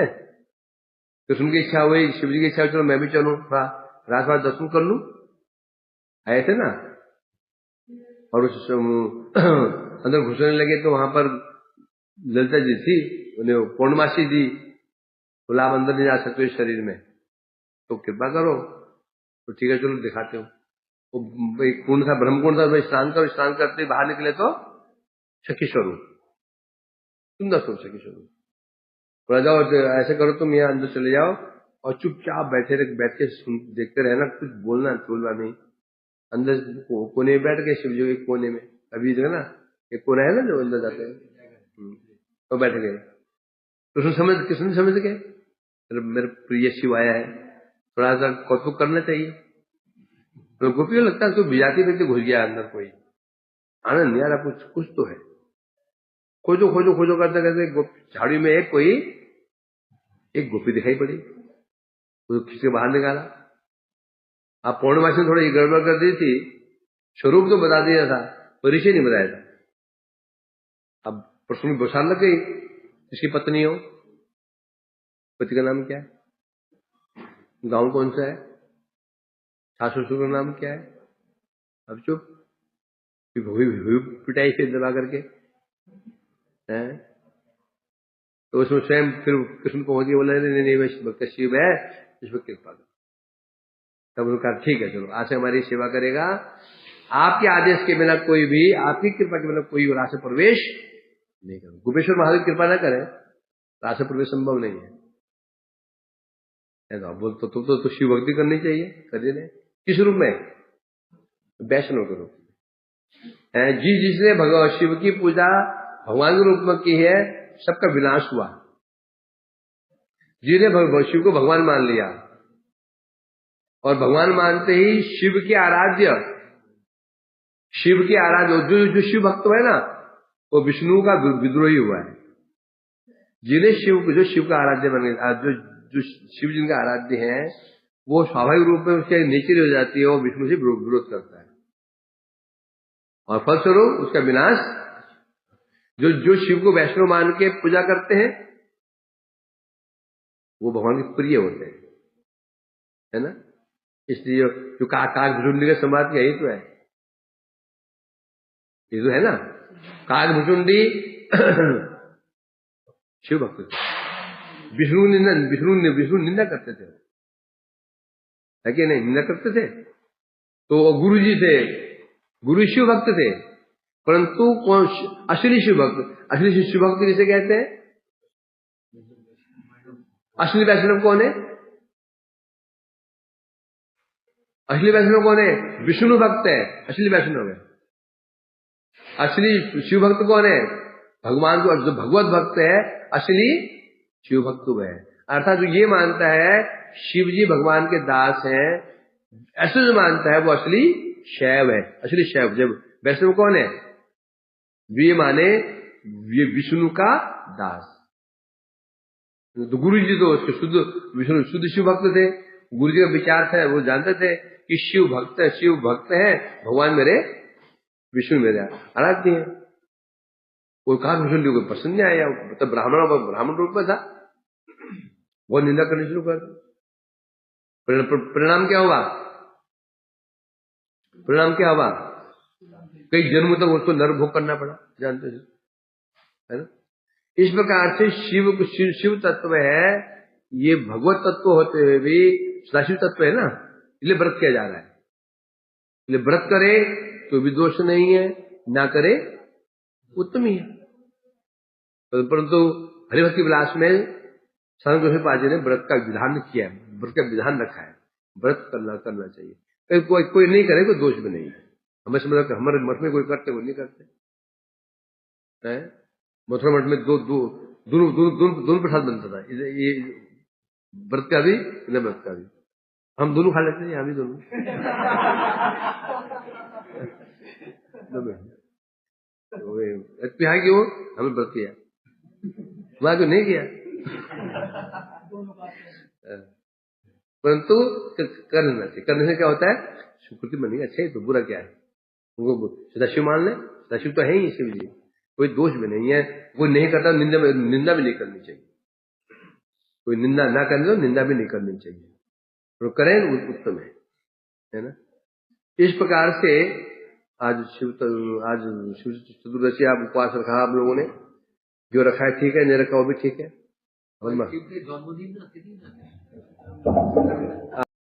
कृष्ण की इच्छा हुई, शिव जी की इच्छा हुई, चलो मैं भी चलूं, थोड़ा रात दर्शन कर लूं, आए थे ना। और उस अंदर घुसने लगे तो वहां पर ललिता जी थी, उन्हें पूर्णमासी थी, बोला आप अंदर नहीं जा सकते इस शरीर में, तो कृपा करो। तो ठीक है चलो दिखाते हो। वो एक कुंड था, ब्रह्मकुंड था, स्नान करो। स्नान करते बाहर निकले तो सखी स्वरूप, सुंदर स्वरूप सखी स्वरूप। बोला जाओ ऐसे करो, तुम यहाँ अंदर चले जाओ और चुपचाप बैठ के देखते रहना, कुछ बोलना बोलना नहीं। अंदर कोने में बैठ गए शिव जी एक कोने में, अभी जो है ना एक कोना है ना जो अंदर जाते हैं, तो बैठ गए। कृष्ण समझ गए मेरे प्रिय शिव आया है, थोड़ा सा कौतुक करना चाहिए। तो गोपी को लगता है तो विजाती व्यक्ति घुस गया अंदर, कोई आनंद नहीं आ रहा, कुछ तो है। खोजो खोजो खोजो करते करते झाड़ी में एक गोपी दिखाई पड़ी, वो खींच के बाहर निकाला। आप पौर्णमासी ने थोड़ी गड़बड़ कर दी थी, स्वरूप तो बता दिया था, परिचय नहीं बताया था। अब प्रश्न बौछार लग गई, इसकी पत्नी हो, पति का नाम क्या है, गांव कौन सा है, सास ससुर का नाम क्या है। अब चुप, पिटाई से दबा करके है। तो उसमें स्वयं फिर कृष्ण पहुंच गए, बोला नहीं वह शिव है, इस पर कृपा करो। तब उन्होंने कहा ठीक है चलो आज से हमारी सेवा करेगा, आपके आदेश के बिना कोई भी, आपकी कृपा के बिना कोई रास से प्रवेश नहीं करो। गोपेश्वर महादेव कृपा ना करें, रास से प्रवेश संभव नहीं है। तो बोल तो शिव भक्ति करनी चाहिए, करिए नहीं। किस रूप में? वैष्णव के रूप में। जिसने भगवान शिव की पूजा भगवान के रूप में की है, सबका विनाश हुआ। जिन्हें शिव को भगवान मान लिया और भगवान मानते ही शिव के आराध्य जो शिव भक्त है ना, वो विष्णु का विद्रोही हुआ है। जिन्हें जो शिव का आराध्य बन गया, जो शिव जिनका आराध्य है, वो स्वाभाविक रूप में उसकी नेचर हो जाती है, वो विष्णु से विरोध करता है और फलस्वरूप उसका विनाश। जो शिव को वैष्णव मान के पूजा करते हैं वो भगवान के प्रिय होते हैं, है ना। इसलिए जो काग भुजुंडी का संवाद यही तो है, ये तो है ना। काग भुजुंडी शिव भक्त थे, विष्णु निंदा करते थे, है कि नहीं, निंदा करते थे। तो गुरु जी थे, गुरु शिव भक्त थे, परंतु कौन असली शिव भक्त किसे कहते हैं? असली वैष्णव कौन है? असली वैष्णव कौन है? विष्णु भक्त है, असली वैष्णव है। असली शिव भक्त कौन है? भगवान को जो भगवत भक्त है, असली शिव भक्त है। अर्थात जो ये मानता है शिव जी भगवान के दास हैं, ऐसे जो मानता है वो असली शैव है, असली शैव। जब वैष्णव कौन है? वे माने ये विष्णु का दास। तो गुरु जी तो उसके शुद्ध शिव भक्त थे। गुरु जी का विचार था, वो जानते थे कि शिव भक्त है, भगवान मेरे, विष्णु मेरे आराध्य है। कोई कहा विष्णु को पसंद नहीं आया, मतलब ब्राह्मण रूप में था, वो निंदा करनी शुरू कर। परिणाम क्या हुआ? कई जन्म तक उसको नरभोग करना पड़ा, जानते है ना। इस प्रकार से शिव तत्व है, ये भगवत तत्व होते हुए भी सदाशिव तत्व है ना, इसलिए व्रत किया जा रहा है। इसलिए व्रत करे तो भी दोष नहीं है, ना करे उत्तम ही है। परंतु हरिभक्ति विलास में स्वामी गोस्वामी जी ने व्रत का विधान किया है, व्रत का विधान रखा है, व्रत करना चाहिए। कोई नहीं करे कोई दोष भी नहीं है। हमें समझ हमारे मठ में कोई करते, कोई नहीं करते हैं। मथुरा मठ में दोनों प्रसाद बनता था, ये व्रत का भी, व्रत का भी। हम दोनों खा लेते हैं, यहाँ भी दोनों। यहाँ क्यों? हमें व्रत किया, वहां क्यों नहीं किया? परंतु करना चाहिए। करने से क्या होता है? सुकृति बनेगी। अच्छा है तो बुरा क्या है? उनको सदाशिव मान ले, सदाशिव तो है ही शिव जी, कोई दोष भी नहीं है। कोई नहीं करता निंदा भी नहीं करनी चाहिए। कोई निंदा ना करने दो, निंदा भी नहीं करनी चाहिए, तो करें उत्तम है ना। इस प्रकार से आज शिव चतुर्दशी आप उपवास रखा आप लोगों ने, जो रखा है ठीक है, नहीं रखा वो भी ठीक है।